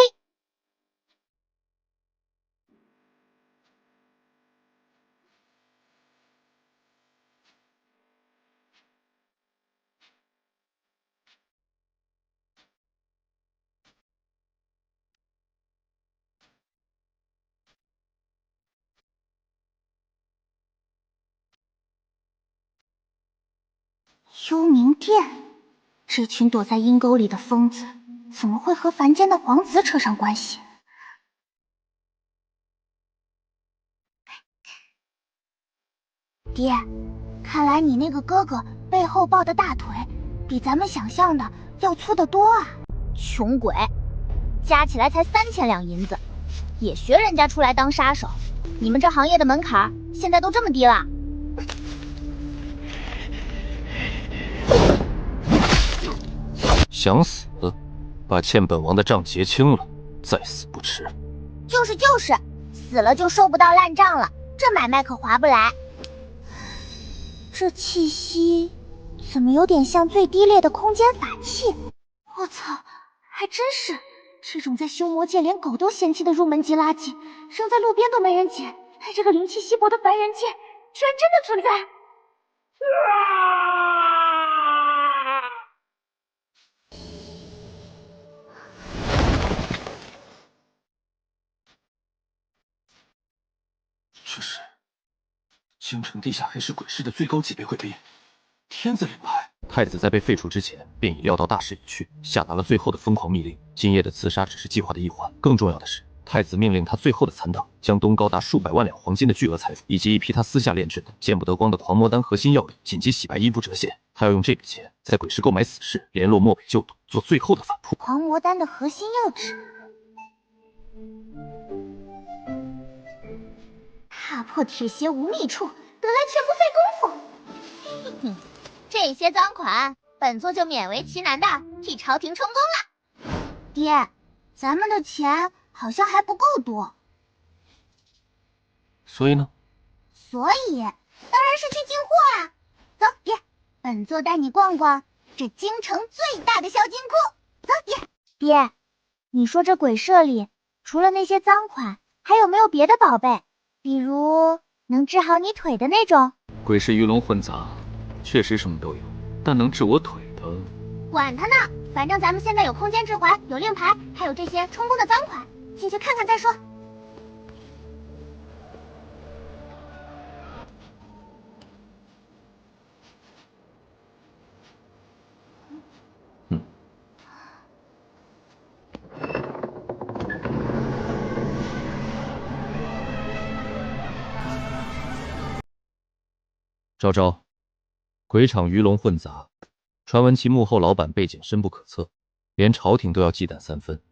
[SPEAKER 2] 幽冥殿，这群躲在阴沟里的疯子，怎么会和凡间的皇子扯上关系？爹，看来你那个哥哥背后抱的大腿，比咱们想象的要粗得多啊！穷鬼，加起来才3000两银子，也学人家出来当杀手。你们这行业的门槛现在都这么低了？
[SPEAKER 3] 想死，把欠本王的账结清了，再死不迟。
[SPEAKER 2] 就是，死了就收不到烂账了，这买卖可划不来。这气息怎么有点像最低劣的空间法器？我操，还真是！这种在修魔界连狗都嫌弃的入门级垃圾，扔在路边都没人捡，这个灵气稀薄的凡人界，居然真的存在！
[SPEAKER 3] 这是京城地下黑市鬼市的最高级别贵宾，天子令牌。太子在被废除之前，便已料到大势已去，下达了最后的疯狂密令。今夜的刺杀只是计划的一环，更重要的是，太子命令他最后的残党，将东高达数百万两黄金的巨额财富，以及一批他私下炼制的见不得光的狂魔丹核心药物，紧急洗白衣不折现。他要用这笔钱，在鬼市购买死士，联络漠北旧土，做最后的反扑。
[SPEAKER 2] 狂魔丹的核心药质，踏破铁鞋无觅处，得来全不费功夫。这些赃款，本座就勉为其难的替朝廷充公了。爹，咱们的钱好像还不够多。
[SPEAKER 3] 所以呢？
[SPEAKER 2] 所以当然是去进货啊！走，爹，本座带你逛逛这京城最大的小金库。走，爹。爹，你说这鬼社里除了那些赃款，还有没有别的宝贝？比如能治好你腿的那种？
[SPEAKER 5] 鬼市鱼龙混杂，确实什么都有，但能治我腿的，
[SPEAKER 2] 管他呢，反正咱们现在有空间之环，有令牌，还有这些充公的赃款，进去看看再说。
[SPEAKER 3] 昭昭，鬼场鱼龙混杂，传闻其幕后老板背景深不可测，连朝廷都要忌惮3分。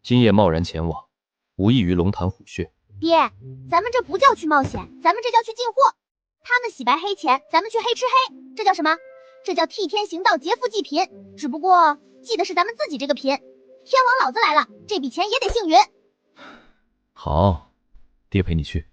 [SPEAKER 3] 今夜贸然前往，无异于龙潭虎穴。
[SPEAKER 2] 爹，咱们这不叫去冒险，咱们这叫去进货。他们洗白黑钱，咱们去黑吃黑，这叫什么？这叫替天行道，劫富济贫。只不过记的是咱们自己这个贫。天王老子来了，这笔钱也得姓云。
[SPEAKER 3] 好，爹陪你去。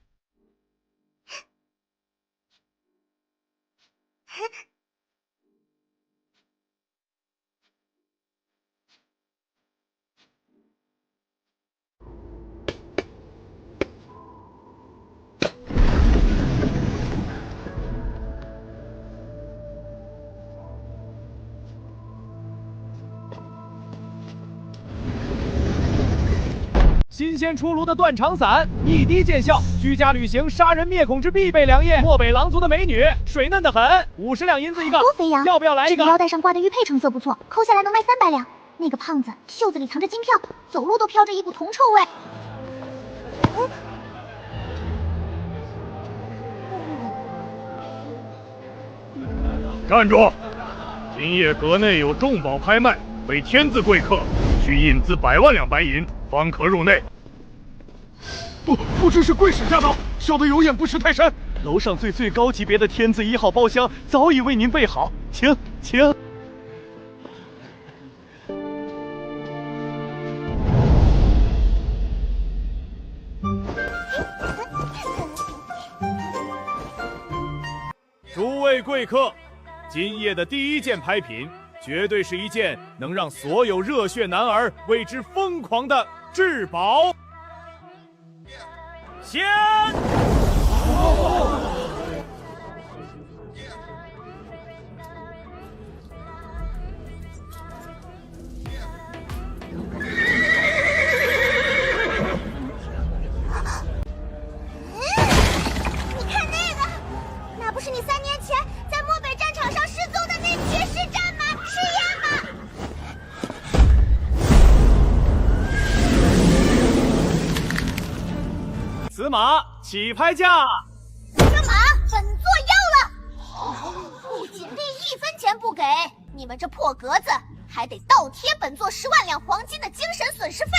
[SPEAKER 4] 新鲜出炉的断肠散，一滴见效，居家旅行杀人灭孔之必备良药。漠北狼族的美女，水嫩的很，50两银子一个，
[SPEAKER 2] 多肥羊！
[SPEAKER 4] 要不要来一个？
[SPEAKER 2] 这个腰带上挂的玉佩成色不错，抠下来能卖300两。那个胖子袖子里藏着金票，走路都飘着一股铜臭味。
[SPEAKER 12] 站住！今夜阁内有重宝拍卖，为天字贵客，需印资100万两白银，方可入内。
[SPEAKER 9] 不知是贵使驾到，小的有眼不识泰山。楼上最高级别的天字1号包厢早已为您备好，请。
[SPEAKER 12] 诸位贵客，今夜的第一件拍品，绝对是一件能让所有热血男儿为之疯狂的至宝。先。
[SPEAKER 2] 是你3年前在漠北战场上失踪的那绝世战马赤焰吗？
[SPEAKER 4] 此马起拍价。
[SPEAKER 2] 这马本座要了。不仅连1分钱不给，你们这破格子还得倒贴本座10万两黄金的精神损失费，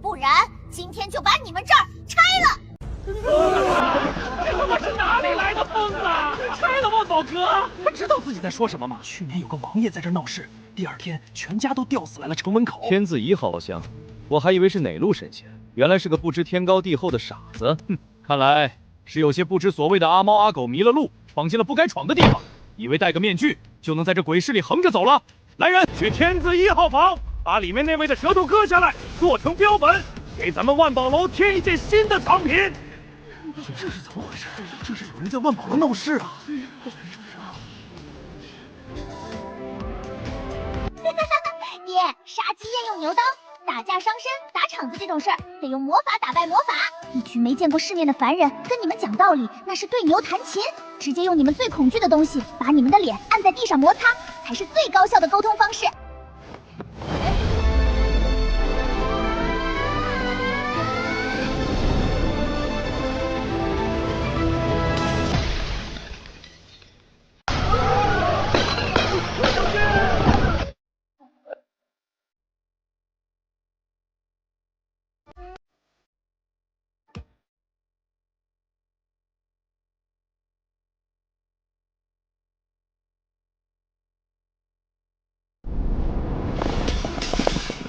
[SPEAKER 2] 不然今天就把你们这儿拆了。
[SPEAKER 4] 这他妈是哪里来的疯子？拆了万宝阁！
[SPEAKER 6] 他知道自己在说什么吗？去年有个王爷在这闹事，第二天全家都吊死来了城门口。
[SPEAKER 5] 天字仪好像，我还以为是哪路神仙，原来是个不知天高地厚的傻子。哼，看来是有些不知所谓的阿猫阿狗迷了路，闯进了不该闯的地方，以为戴个面具就能在这鬼市里横着走了。来人，
[SPEAKER 12] 去天字1号房，把里面那位的舌头割下来，做成标本，给咱们万宝楼添一件新的藏品。
[SPEAKER 6] 这是怎么回事？这是有人在万宝楼闹事啊！
[SPEAKER 2] 爹，杀鸡焉用牛刀，打架伤身，打场子这种事儿得用魔法打败魔法。一群没见过世面的凡人跟你们讲道理，那是对牛弹琴。直接用你们最恐惧的东西，把你们的脸按在地上摩擦，才是最高效的沟通方式。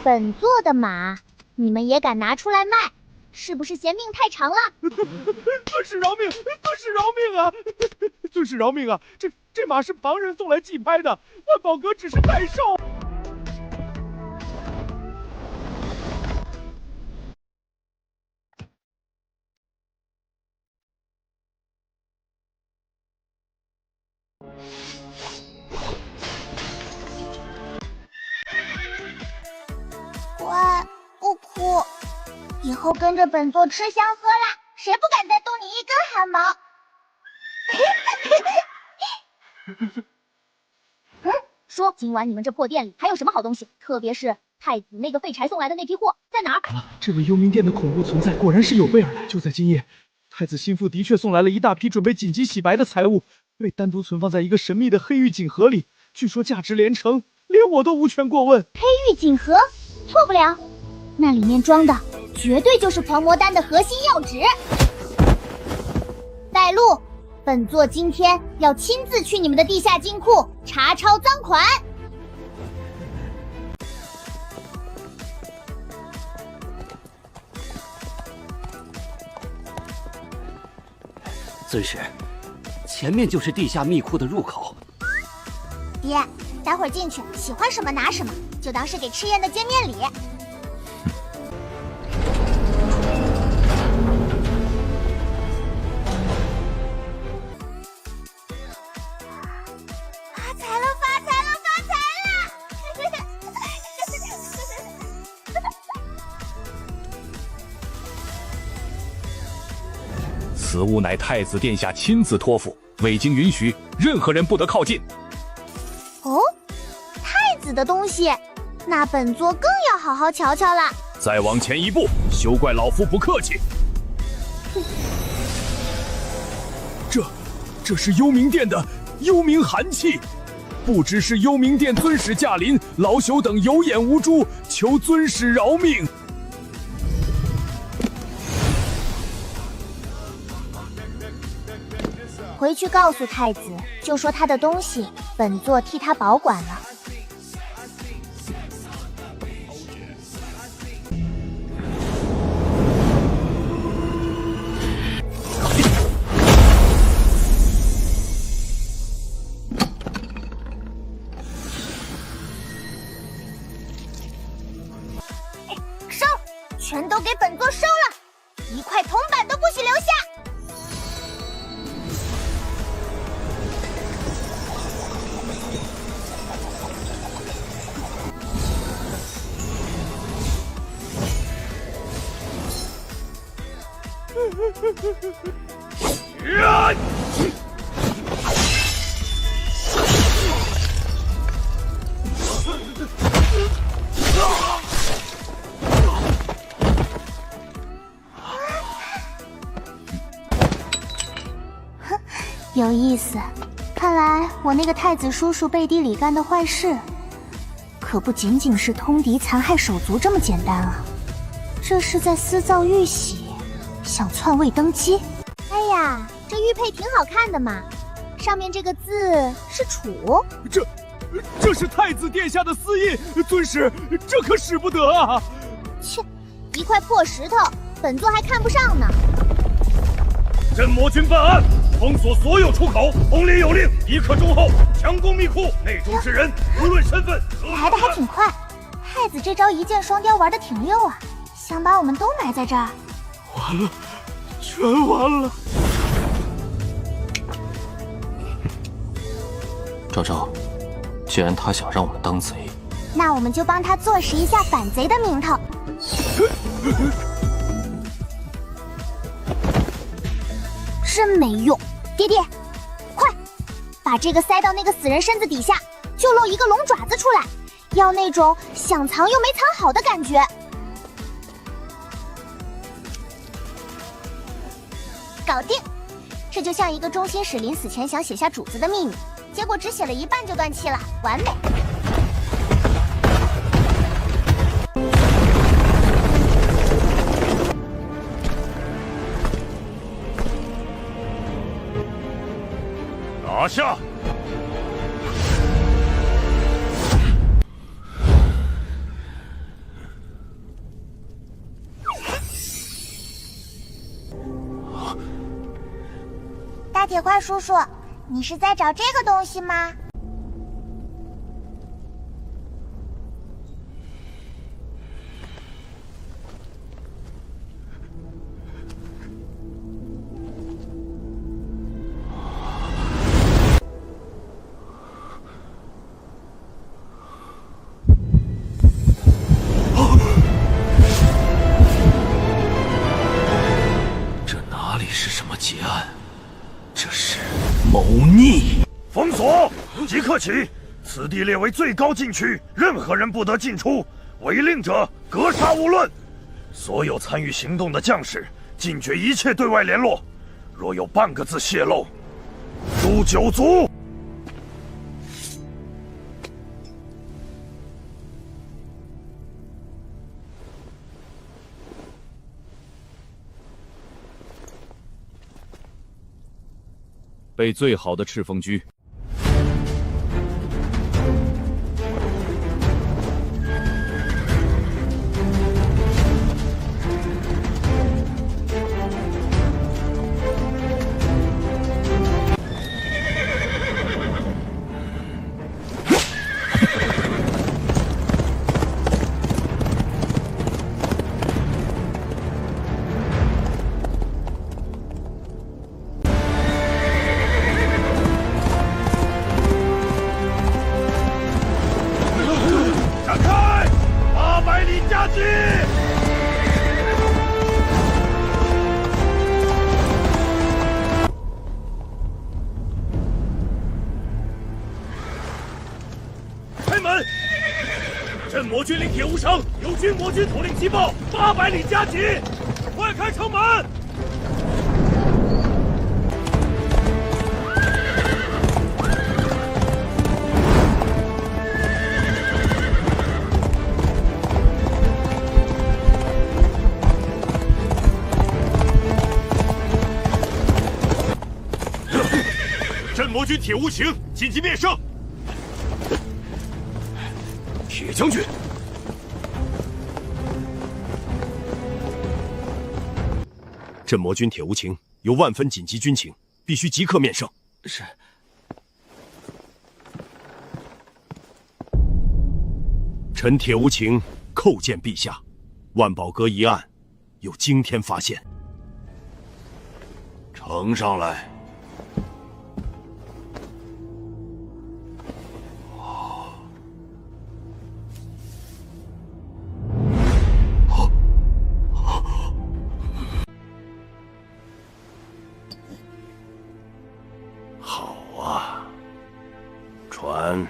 [SPEAKER 2] 本座的马，你们也敢拿出来卖？是不是嫌命太长了？
[SPEAKER 4] 尊师饶命！尊师饶命啊！尊师饶命啊！这马是旁人送来祭拍的，万宝阁只是代售。
[SPEAKER 2] 乖，不哭，以后跟着本座吃香喝辣，谁不敢再动你一根汗毛？说今晚你们这破店里还有什么好东西？特别是太子那个废柴送来的那批货在哪儿？
[SPEAKER 4] 这位幽冥殿的恐怖存在果然是有备而来。就在今夜，太子心腹的确送来了一大批准备紧急洗白的财物，被单独存放在一个神秘的黑玉锦盒里，据说价值连城，连我都无权过问。
[SPEAKER 2] 黑玉锦盒，错不了，那里面装的绝对就是狂魔丹的核心药脂。带路，本座今天要亲自去你们的地下金库查抄赃款。
[SPEAKER 13] 尊师，前面就是地下密库的入口。
[SPEAKER 2] 爹，待会儿进去，喜欢什么拿什么，就当是给赤焰的见面礼。发财了，发财了，发财了！
[SPEAKER 12] 此物乃太子殿下亲自托付，未经允许，任何人不得靠近。
[SPEAKER 2] 哦，太子的东西，那本座更要好好瞧瞧了。
[SPEAKER 12] 再往前一步，休怪老夫不客气。这是幽冥殿的幽冥寒气，不知是幽冥殿尊使驾临，老朽等有眼无珠，求尊使饶命。
[SPEAKER 2] 回去告诉太子，就说他的东西本座替他保管了。收，全都给本座收了，一块铜板都不许留下。有意思，看来我那个太子叔叔背地里干的坏事，可不仅仅是通敌残害手足这么简单啊！这是在私造玉玺，想篡位登基。哎呀，这玉佩挺好看的嘛，上面这个字是楚。
[SPEAKER 4] 这是太子殿下的私印，尊师，这可使不得啊！
[SPEAKER 2] 切，一块破石头，本座还看不上呢。
[SPEAKER 12] 镇魔军办案，封锁所有出口。统领有令，一刻钟后强攻密库，内中之人无论身份。
[SPEAKER 2] 来的还挺快，太子这招一箭双雕玩的挺溜啊，想把我们都埋在这儿。
[SPEAKER 4] 完了，全完了。
[SPEAKER 3] 昭昭，既然他想让我们当贼，
[SPEAKER 2] 那我们就帮他坐实一下反贼的名头。真没用，爹爹，快把这个塞到那个死人身子底下，就露一个龙爪子出来，要那种想藏又没藏好的感觉。搞定，这就像一个中心使临死前想写下主子的秘密，结果只写了一半就断气了，完美。
[SPEAKER 12] 拿下！
[SPEAKER 2] 大铁块叔叔，你是在找这个东西吗？
[SPEAKER 12] 这哪里是什么劫案？这是谋逆！封锁，即刻起！此地列为最高禁区，任何人不得进出，违令者格杀勿论。所有参与行动的将士，禁绝一切对外联络。若有半个字泄露，诛九族！
[SPEAKER 5] 备最好的赤凤驹。
[SPEAKER 12] 镇魔军令铁无声，有军魔军统领急报，800里加急，快开城门！镇魔军铁无情紧急面圣。铁将军，
[SPEAKER 14] 镇魔军铁无情有万分紧急军情，必须即刻面圣。
[SPEAKER 13] 是。
[SPEAKER 14] 臣铁无情叩见陛下，万宝阁一案有惊天发现。
[SPEAKER 12] 呈上来。
[SPEAKER 14] 传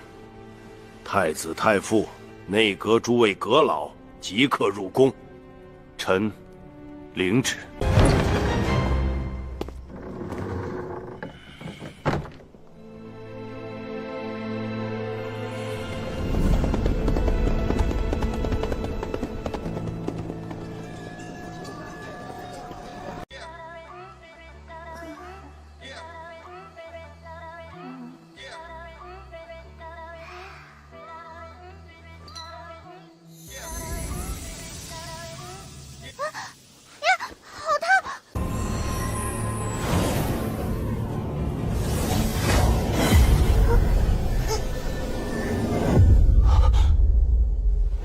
[SPEAKER 14] 太子太傅、内阁诸位阁老即刻入宫，臣领旨。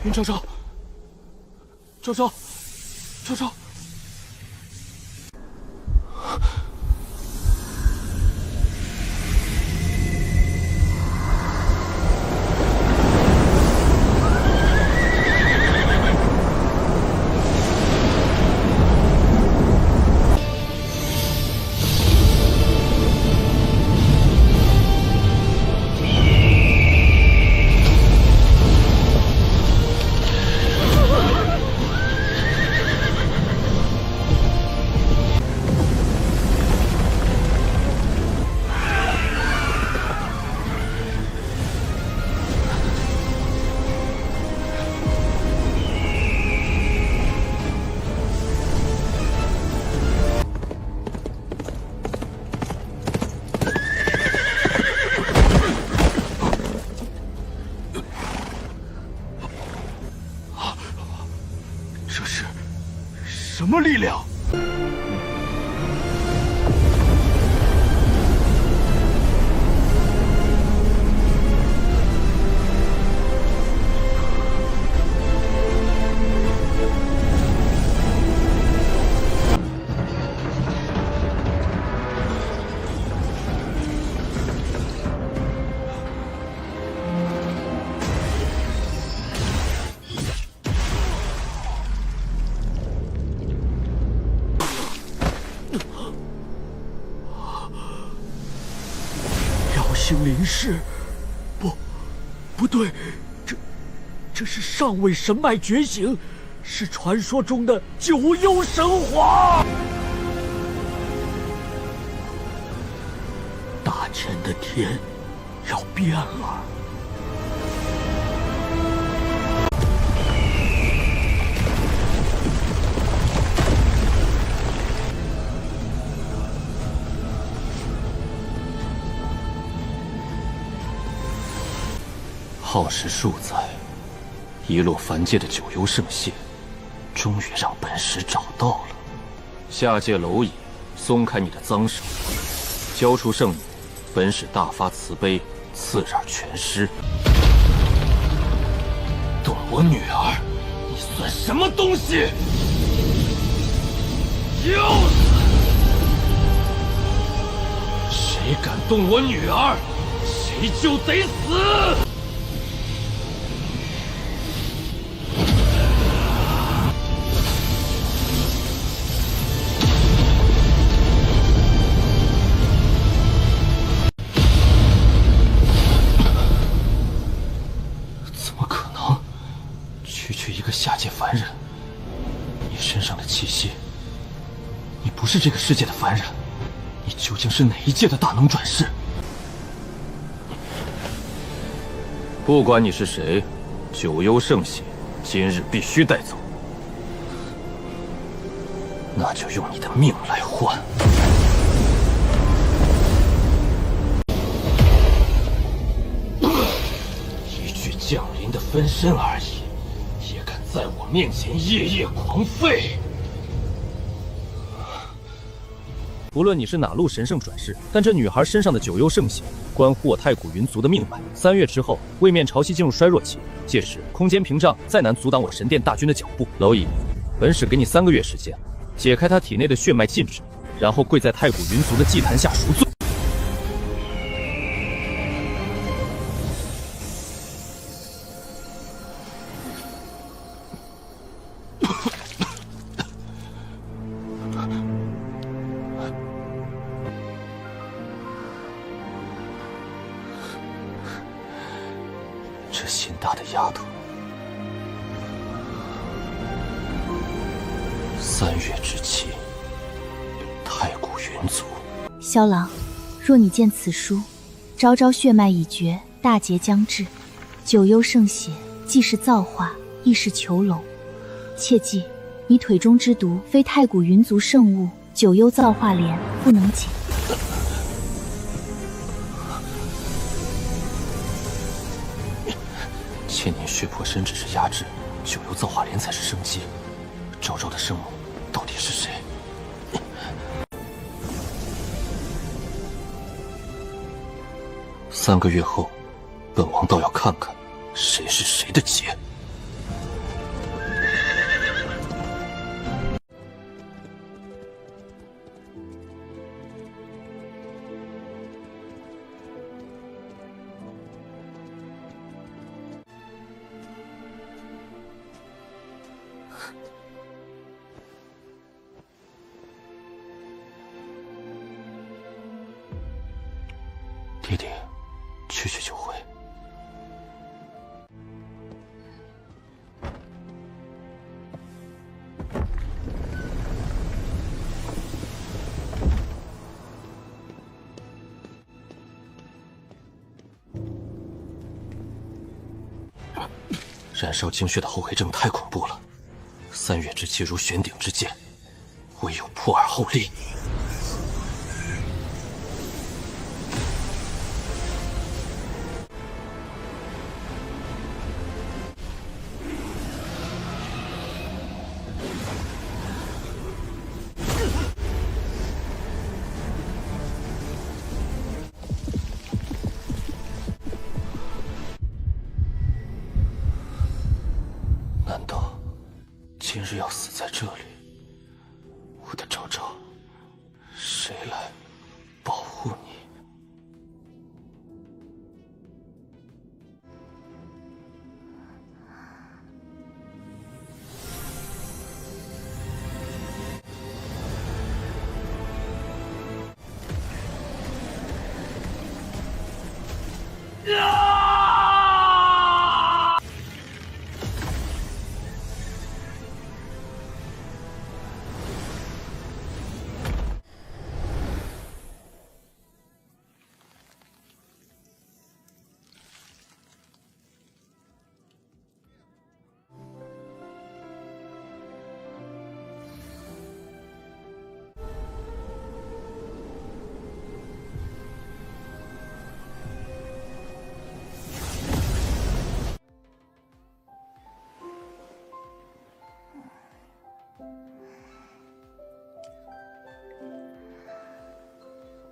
[SPEAKER 1] 云昭昭，昭昭，昭昭。这是什么力量？
[SPEAKER 15] 星灵士，不对，这是上位神脉觉醒，是传说中的九幽神华。大千的天要变了。
[SPEAKER 3] 耗时数载，遗落凡界的九幽圣血，终于让本使找到了。下界蝼蚁，松开你的脏手，交出圣女，本使大发慈悲，赐染全尸。动我女儿，你算什么东西？要死！谁敢动我女儿，谁就得死！下界凡人，你身上的气息，你不是这个世界的凡人，你究竟是哪一界的大能转世？不管你是谁，九幽圣血今日必须带走，那就用你的命来换。一具降临的分身而已，在我面前夜夜狂吠。无论你是哪路神圣转世，但这女孩身上的九幽圣血关乎我太古云族的命脉。3月之后，位面潮汐进入衰弱期，届时空间屏障再难阻挡我神殿大军的脚步。蝼蚁，本使给你3个月时间，解开他体内的血脉禁制，然后跪在太古云族的祭坛下赎罪。这心大的丫头，3月之期，太古云族。
[SPEAKER 8] 萧郎，若你见此书，昭昭血脉已绝，大劫将至，九幽圣血既是造化，亦是囚笼。切记，你腿中之毒非太古云族圣物，九幽造化莲不能解。
[SPEAKER 3] 千年血魄身只是压制，九幽造化莲才是生机。昭昭的生母到底是谁？3个月后，本王倒要看看谁是谁的劫。燃烧精血的后遗症太恐怖了，三月之气如悬顶之剑，唯有破而后立。难道今日要死在这里？我的昭昭，谁来保护你？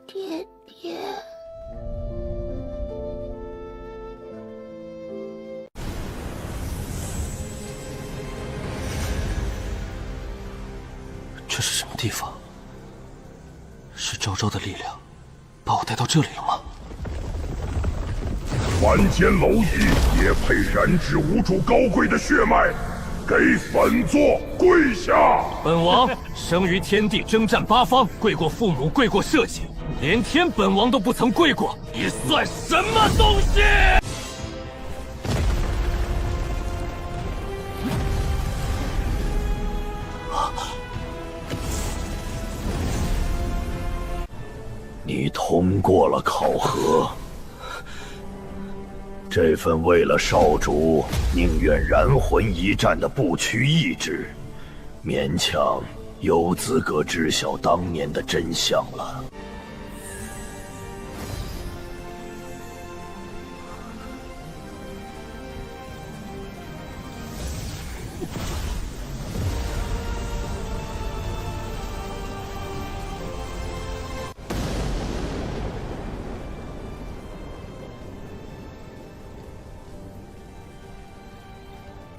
[SPEAKER 2] 爹爹，
[SPEAKER 3] 这是什么地方？是昭昭的力量把我带到这里了吗？
[SPEAKER 12] 凡间蝼蚁也配燃脂无主高贵的血脉，给本座跪下！
[SPEAKER 11] 本王生于天地，征战八方，跪过父母，跪过社稷，连天本王都不曾跪过，你算什么东西？
[SPEAKER 14] 你通过了考核，这份为了少主宁愿燃魂一战的不屈意志，勉强有资格知晓当年的真相了。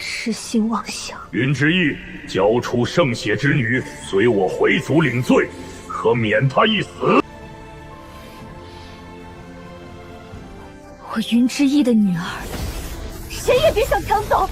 [SPEAKER 2] 痴心妄想！
[SPEAKER 12] 云之翼，交出圣血之女，随我回族领罪，可免她一死。
[SPEAKER 2] 我云之翼的女儿，谁也别想抢走！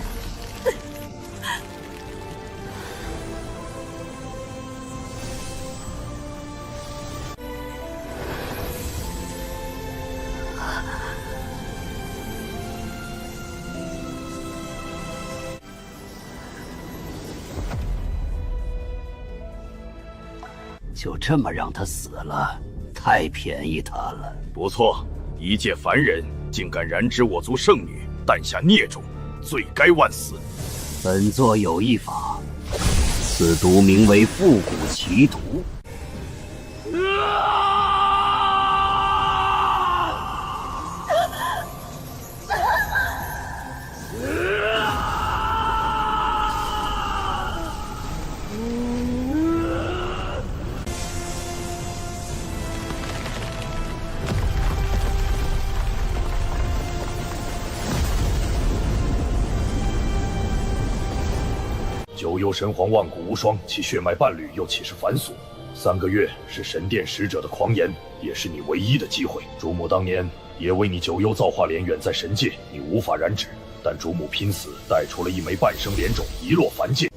[SPEAKER 13] 就这么让他死了，太便宜他了。
[SPEAKER 14] 不错，一介凡人竟敢染指我族圣女，诞下孽种，罪该万死。
[SPEAKER 13] 本座有一法，此毒名为复古奇毒。
[SPEAKER 12] 九幽神皇万古无双，其血脉伴侣又岂是凡俗？3个月是神殿使者的狂言，也是你唯一的机会。主母当年也为你九幽造化莲远在神界，你无法染指，但主母拼死带出了一枚半生莲种，遗落凡界。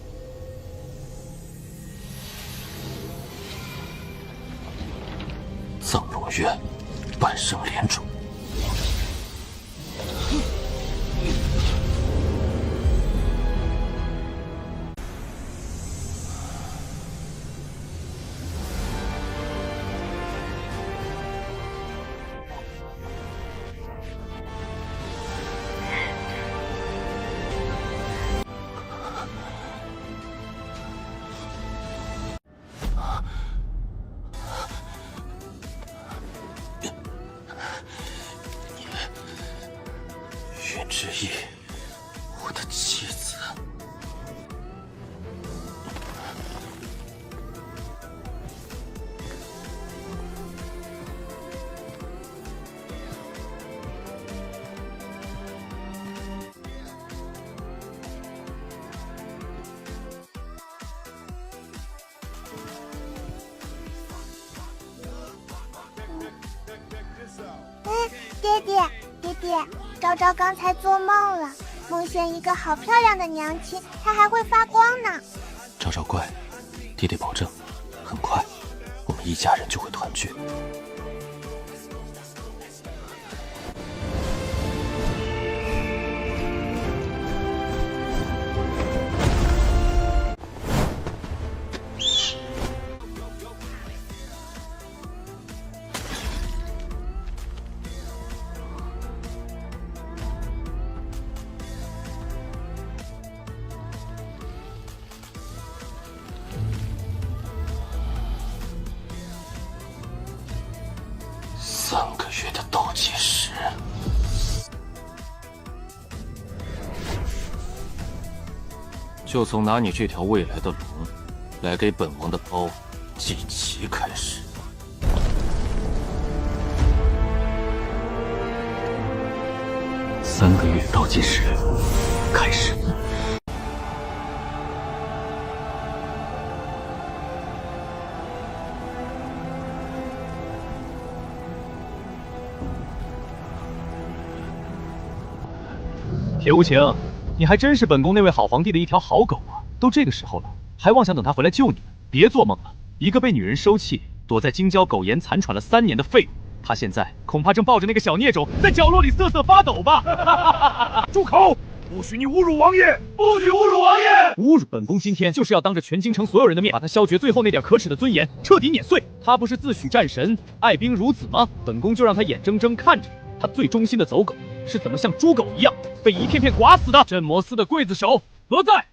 [SPEAKER 3] 藏龙月，半生莲种。意，我的妻子。
[SPEAKER 2] 爹爹，昭昭刚才做梦了，梦见一个好漂亮的娘亲，她还会发光呢。
[SPEAKER 3] 昭昭乖，爹爹保证，很快我们一家人就会团聚。3个月的倒计时，就从拿你这条未来的龙来给本王的包祭旗开始。
[SPEAKER 13] 3个月倒计时开始。
[SPEAKER 11] 铁无情，你还真是本宫那位好皇帝的一条好狗啊！都这个时候了，还妄想等他回来救你们？别做梦了！一个被女人收弃、躲在京郊苟延残喘了3年的废物，他现在恐怕正抱着那个小孽种在角落里瑟瑟发抖吧！
[SPEAKER 12] 住口！不许你侮辱王爷！
[SPEAKER 11] 不许侮辱王爷！侮辱本宫今天就是要当着全京城所有人的面，把他削绝最后那点可耻的尊严彻底碾碎。他不是自诩战神、爱兵如子吗？本宫就让他眼睁睁看着他最忠心的走狗是怎么像猪狗一样被一片片剐死的。镇魔司的刽子手何在？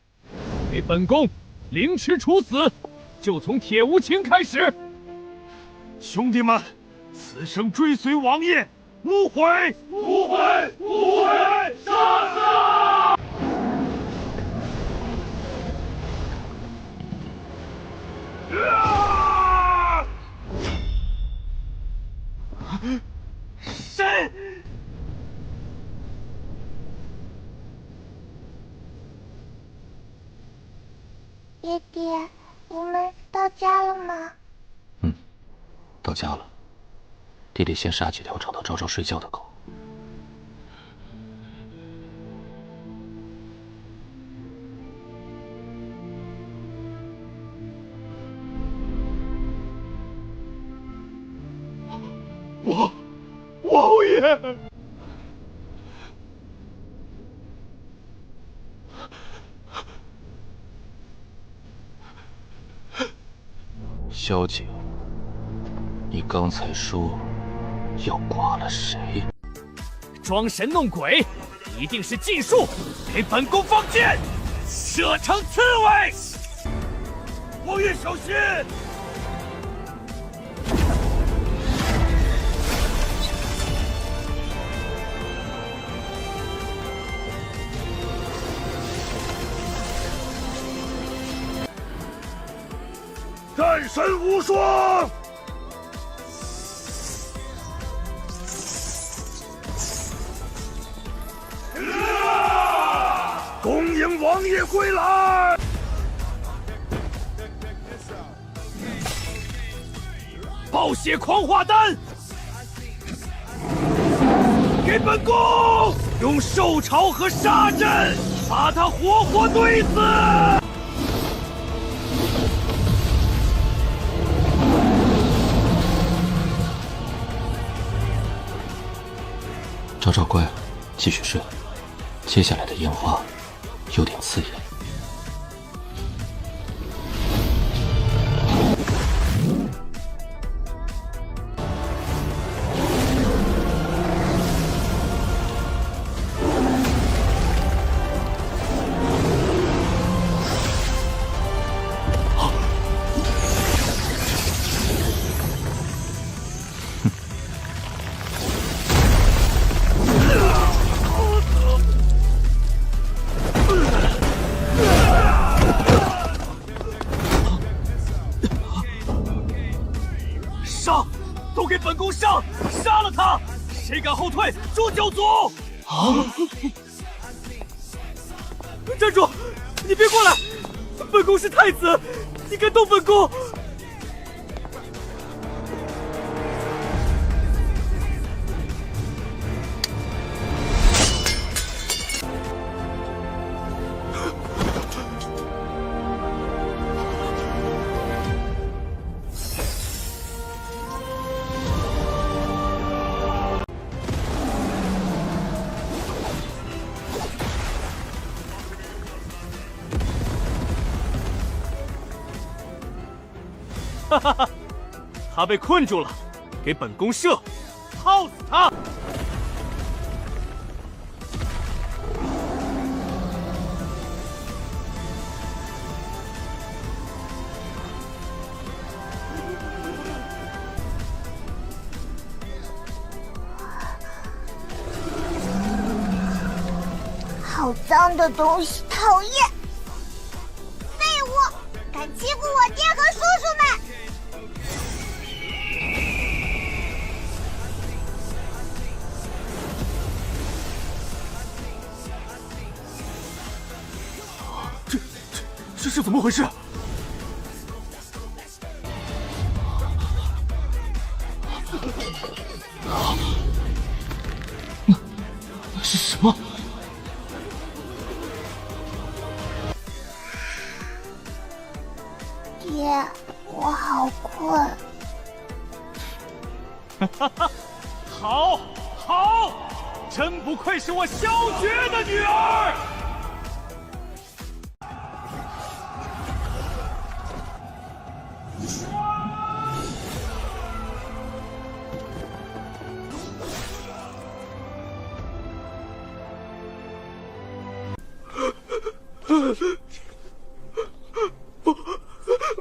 [SPEAKER 11] 给本宫凌迟处死，就从铁无情开始。
[SPEAKER 12] 兄弟们，此生追随王爷，无悔！无悔！无悔！杀死啊！
[SPEAKER 11] 谁？
[SPEAKER 2] 爹爹，你们到家了吗？
[SPEAKER 3] 到家了。爹爹先杀几条吵到昭昭睡觉的狗。
[SPEAKER 12] 王爷！
[SPEAKER 3] 萧景，你刚才说要剐了谁？
[SPEAKER 11] 装神弄鬼，一定是禁术！给本宫放箭，射成刺猬！
[SPEAKER 12] 王爷小心！战神无双！恭迎王爷归来！
[SPEAKER 11] 暴血狂化丹，给本宫用兽潮和沙阵把他活活怼死！
[SPEAKER 3] 昭昭乖，继续睡。接下来的烟花有点刺眼。
[SPEAKER 4] 场，杀了他！谁敢后退，诛九族！啊！站住！你别过来！本宫是太子，你敢动本宫？哈哈哈，他被困住了，给本宫射，耗死他！
[SPEAKER 2] 好脏的东西，讨厌！废物，敢欺负我爹和叔叔们！
[SPEAKER 4] 这是怎么回事？
[SPEAKER 6] 那是什么？
[SPEAKER 2] 爹，我好困。
[SPEAKER 4] 哈哈，好，好，真不愧是我萧绝的女儿。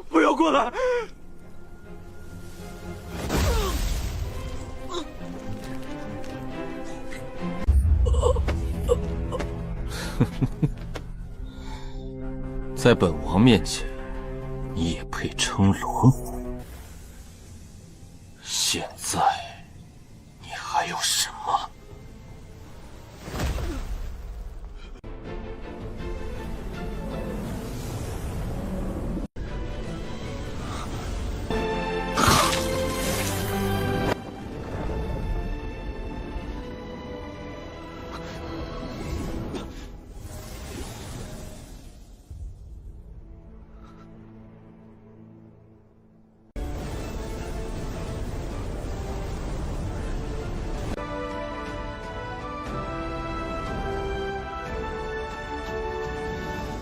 [SPEAKER 4] 不要过来！
[SPEAKER 3] 在本王面前，你也配称龙？现在，你还有什么？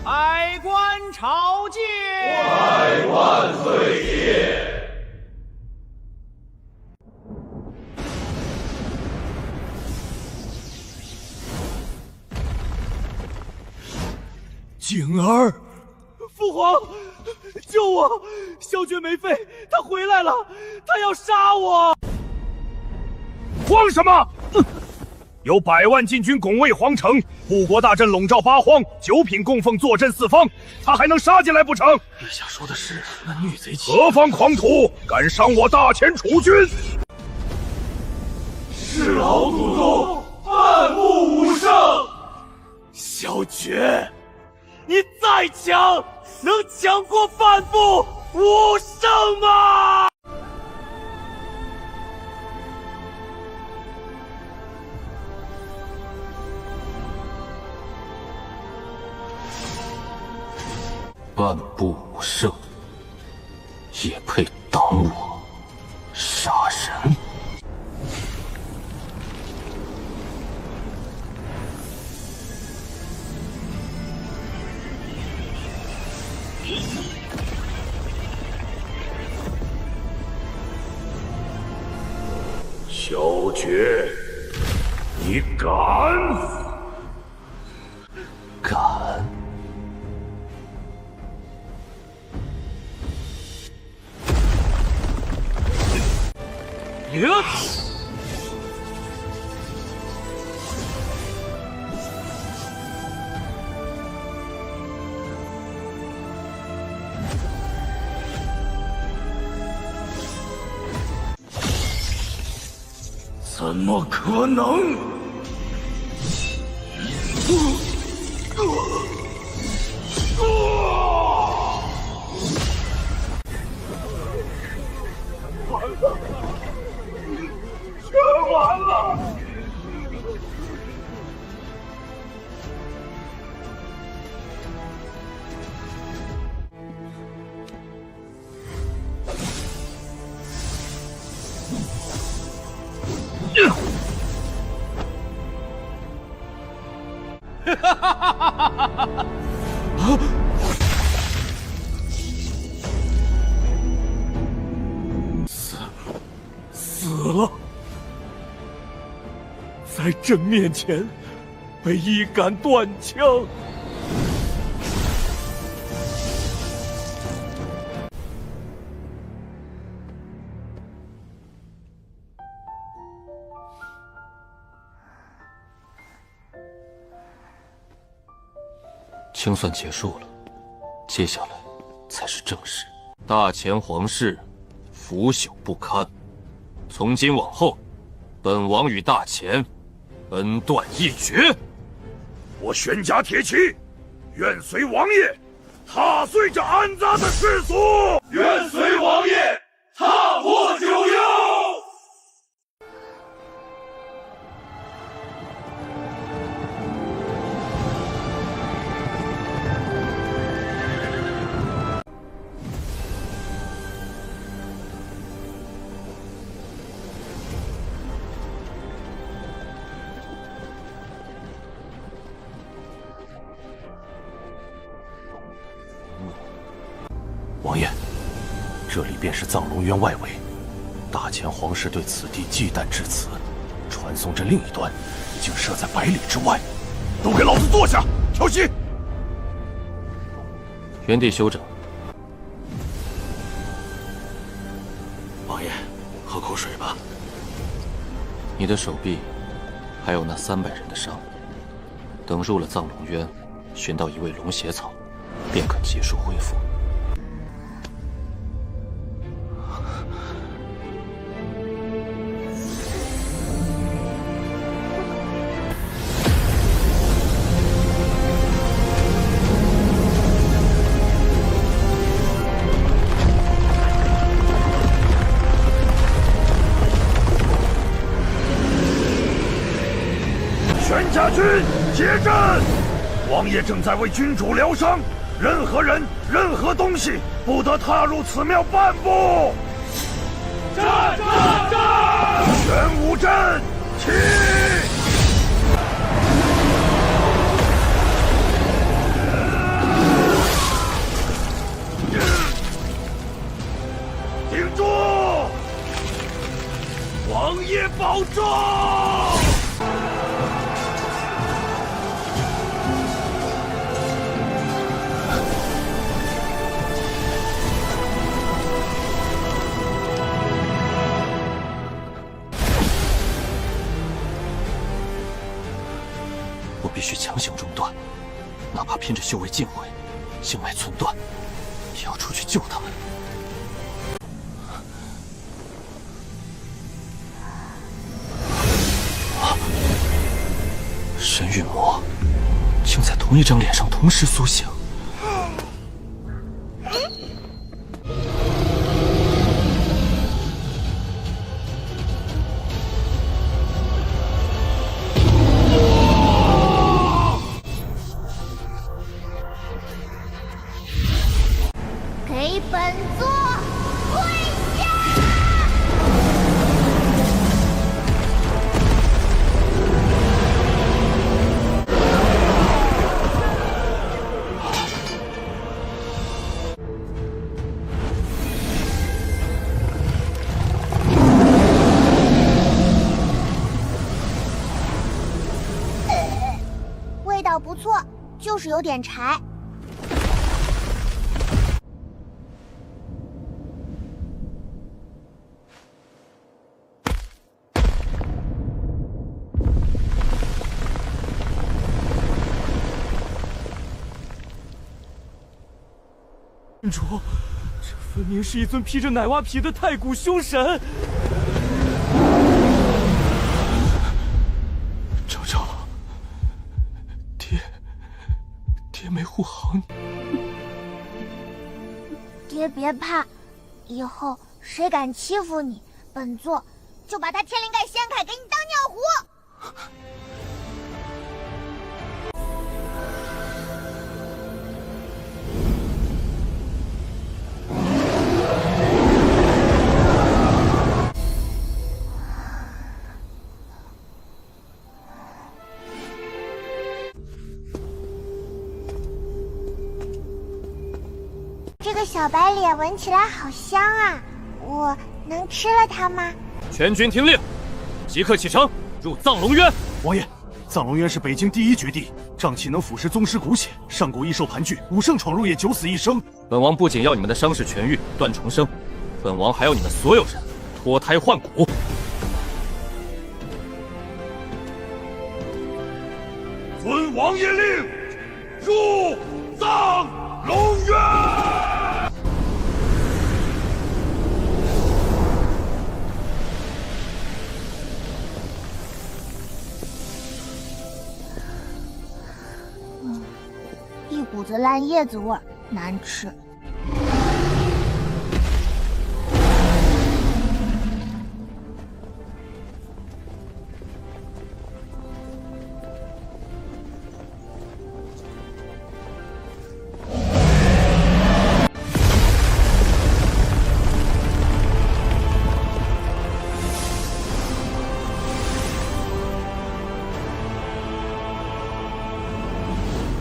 [SPEAKER 4] 百官朝见！
[SPEAKER 12] 百万岁爷！
[SPEAKER 4] 景儿，父皇，救我！萧绝没废，他回来了，他要杀我！
[SPEAKER 12] 慌什么？有100万禁军拱卫皇城，护国大阵笼罩八荒，9品供奉坐镇四方，他还能杀进来不成？
[SPEAKER 15] 陛下说的是那女贼妻。
[SPEAKER 12] 何方狂徒，敢伤我大前储君？
[SPEAKER 4] 是老祖宗半步武圣，萧绝，你再强，能强过半步武圣吗？
[SPEAKER 3] 半步武圣，也配挡我杀人？
[SPEAKER 12] 萧绝，你敢？
[SPEAKER 3] 敢！
[SPEAKER 14] 怎么可能？
[SPEAKER 12] 完了，全完了！
[SPEAKER 15] 哈哈哈哈哈哈！啊！死了，在朕面前被一杆断枪。
[SPEAKER 3] 清算结束了，接下来才是正事。大前皇室腐朽不堪，从今往后，本王与大前恩断义绝。
[SPEAKER 12] 我悬甲铁骑，愿随王爷踏碎这安扎的世俗，愿随王爷踏破九幽。
[SPEAKER 14] 王爷，这里便是藏龙渊外围，大前皇室对此地忌惮至此，传送阵另一端竟设在100里之外。
[SPEAKER 12] 都给老子坐下，调息。
[SPEAKER 3] 原地休整。
[SPEAKER 14] 王爷，喝口水吧。
[SPEAKER 3] 你的手臂还有那300人的伤，等入了藏龙渊，寻到一味龙血草，便可结束恢复。
[SPEAKER 12] 玄甲军结阵！王爷正在为君主疗伤，任何人、任何东西不得踏入此庙半步。战！玄武阵起！顶住！王爷保重！
[SPEAKER 3] 我必须强行中断，哪怕拼着修为尽毁，经脉寸断，也要出去救他们。神与魔竟在同一张脸上同时苏醒。
[SPEAKER 2] 给本座跪下！味道不错，就是有点柴。
[SPEAKER 15] 郡主，这分明是一尊披着奶蛙皮的太古凶神！爹没护好你。
[SPEAKER 2] 爹别怕，以后谁敢欺负你，本座就把他天灵盖掀开，给你当尿壶。这个小白脸闻起来好香啊，我能吃了它吗？
[SPEAKER 5] 全军听令，即刻启程，入藏龙渊。
[SPEAKER 12] 王爷，藏龙渊是北京第一绝地，瘴气能腐蚀宗师骨血，上古异兽盘踞，武圣闯入也九死一生。
[SPEAKER 5] 本王不仅要你们的伤势痊愈，断重生，本王还要你们所有人脱胎换骨。
[SPEAKER 12] 遵王爷令，入藏龙渊。
[SPEAKER 2] 一股子烂叶子味儿，难吃。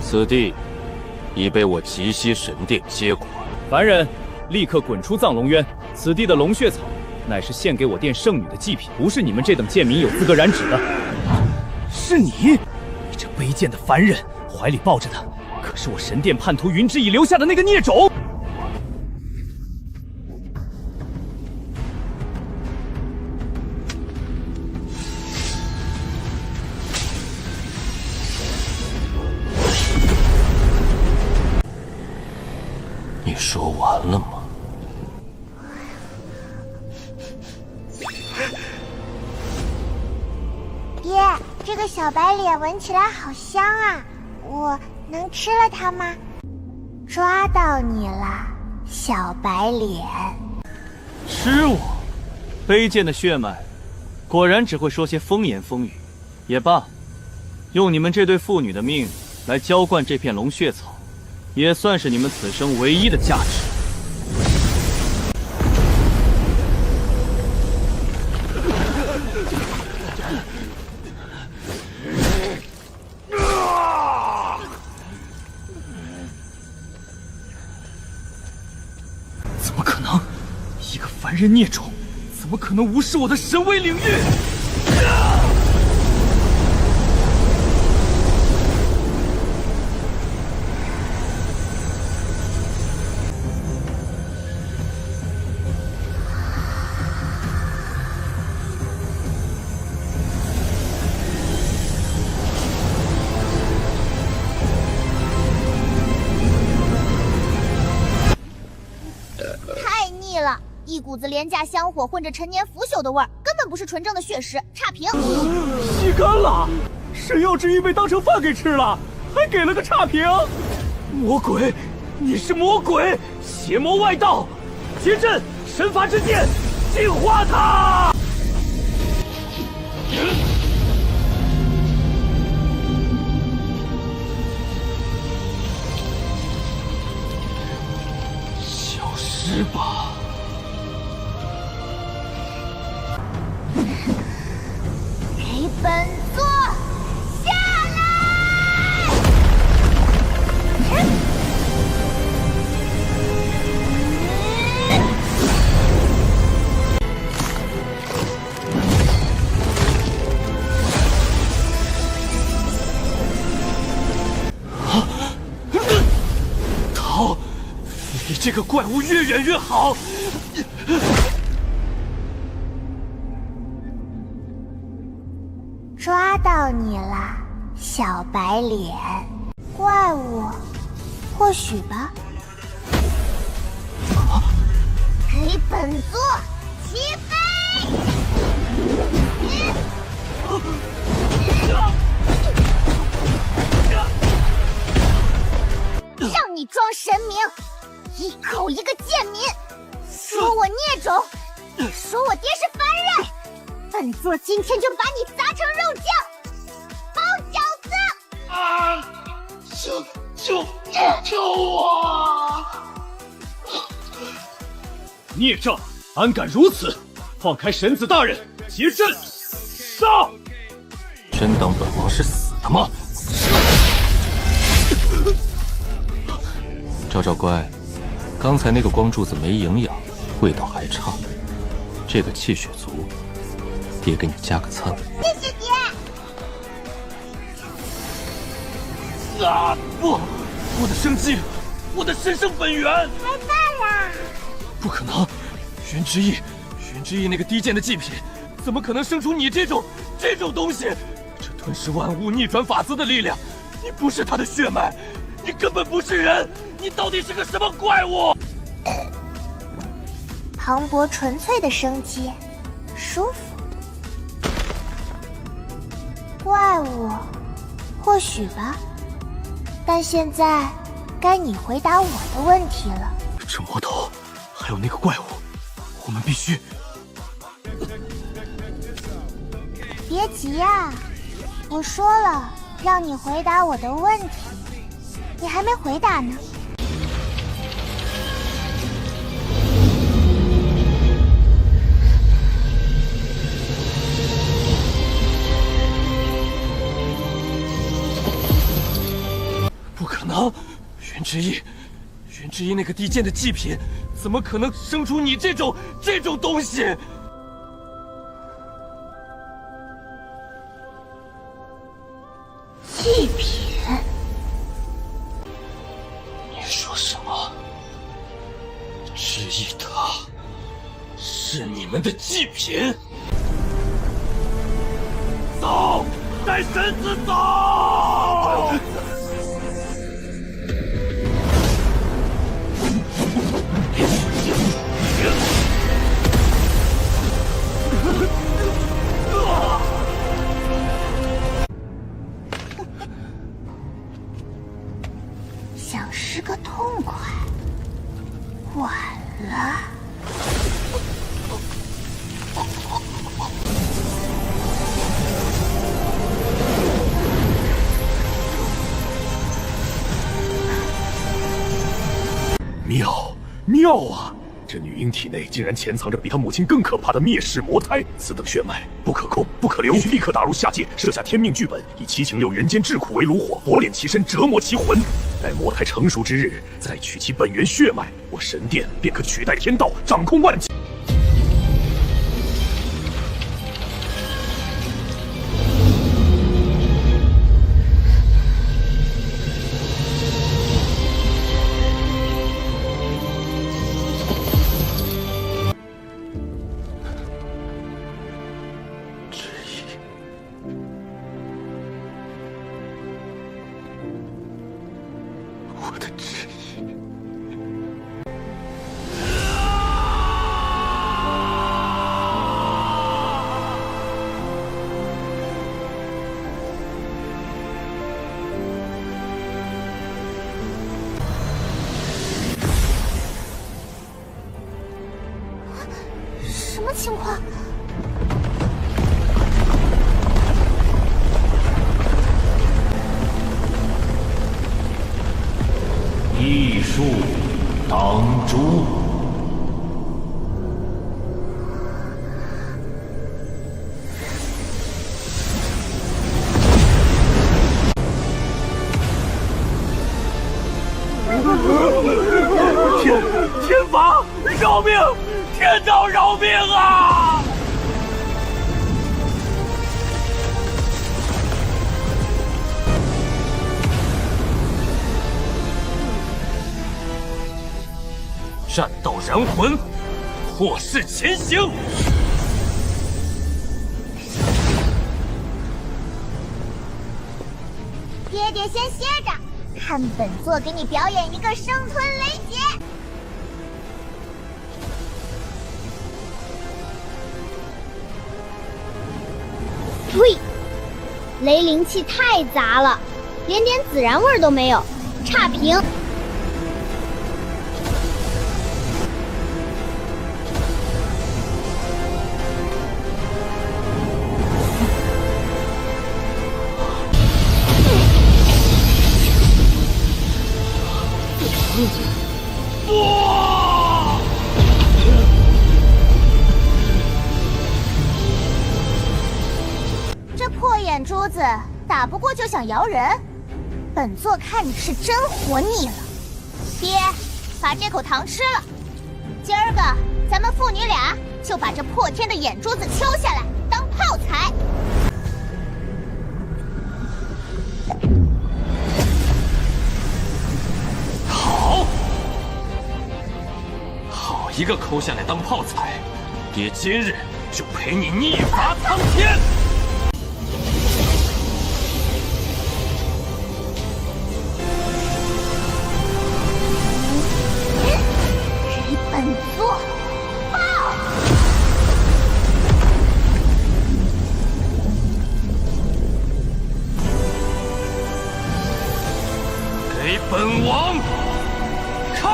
[SPEAKER 5] 此地已被我极西神殿接管。
[SPEAKER 11] 凡人立刻滚出藏龙渊！此地的龙血草乃是献给我殿圣女的祭品，不是你们这等贱民有资格染指的。是你，你这卑贱的凡人，怀里抱着的可是我神殿叛徒云之乙留下的那个孽种。
[SPEAKER 3] 你说完了吗？
[SPEAKER 2] 爹，这个小白脸闻起来好香啊，我能吃了它吗？抓到你了，小白脸！
[SPEAKER 11] 吃我？卑贱的血脉，果然只会说些风言风语。也罢，用你们这对父女的命来浇灌这片龙血草，也算是你们此生唯一的价值。怎么可能？一个凡人孽种，怎么可能无视我的神威领域？
[SPEAKER 2] 太腻了，一股子廉价香火混着陈年腐朽的味儿，根本不是纯正的血食，差评！
[SPEAKER 4] 吸干了，神药之玉被当成饭给吃了，还给了个差评！魔鬼，你是魔鬼，邪魔外道！结阵，神罚之剑，净化他！消失吧！
[SPEAKER 2] 给本座下来！
[SPEAKER 4] 逃！离这个怪物越远越好！
[SPEAKER 2] 抓到你了，小白脸！怪物，或许吧。给本座起飞！你装神明，一口一个贱民，说我孽种，说我爹是凡人，本座今天就把你砸成肉酱，包饺子！
[SPEAKER 1] 啊！救我！
[SPEAKER 5] 孽障，安敢如此！放开神子大人，结阵！杀！
[SPEAKER 3] 真当本王是死的吗？赵乖，刚才那个光柱子没营养，味道还差。这个气血足，爹给你加个餐。
[SPEAKER 2] 谢谢爹。
[SPEAKER 4] 啊不！我的生机，我的神圣本源
[SPEAKER 2] 开饭啦！
[SPEAKER 4] 不可能，云之翼那个低贱的祭品，怎么可能生出你这种东西？这吞噬万物、逆转法则的力量，你不是他的血脉，你根本不是人，你到底是个什么怪物？
[SPEAKER 2] 磅礴纯粹的生机，舒服。怪物，或许吧。但现在该你回答我的问题了。
[SPEAKER 4] 这魔头，还有那个怪物，我们必须……
[SPEAKER 2] 别急呀，我说了让你回答我的问题，你还没回答呢。
[SPEAKER 4] 不可能，云之翼那个低贱的祭品，怎么可能生出你这种东西？
[SPEAKER 2] 祭品？
[SPEAKER 4] 你说什么？之翼他是你们的祭品？走，带神子走！
[SPEAKER 2] 想是个痛快，晚了。
[SPEAKER 14] 妙啊！这女婴体内竟然潜藏着比她母亲更可怕的灭世魔胎，此等血脉不可控，不可留，必须立刻打入下界，设下天命剧本，以706人间至苦为炉火，磨练其身，折磨其魂。待魔胎成熟之日，再取其本源血脉，我神殿便可取代天道，掌控万界。
[SPEAKER 4] 我的旨意。
[SPEAKER 2] 什么情况？
[SPEAKER 14] 艺术当诛。
[SPEAKER 4] 天法饶命！天道饶命啊！战道燃魂，破世前行。
[SPEAKER 2] 爹爹先歇着，看本座给你表演一个生吞雷劫。
[SPEAKER 8] 呸！雷灵气太杂了，连点孜然味都没有，差评。
[SPEAKER 2] 这破眼珠子打不过就想摇人，本座看你是真活腻了。爹，把这口糖吃了。今儿个咱们父女俩就把这破天的眼珠子敲下来当炮材。
[SPEAKER 3] 好，好一个抠下来当炮材！爹今日就陪你逆罚苍天！
[SPEAKER 2] 给本座爆！
[SPEAKER 3] 给本王开！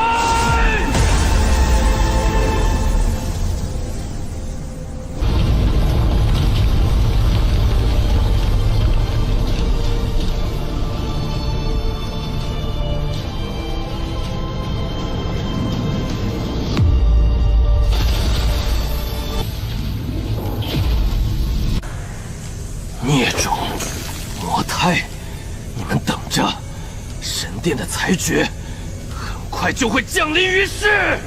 [SPEAKER 3] 孽种，魔胎，你们等着！神殿的裁决很快就会降临于世。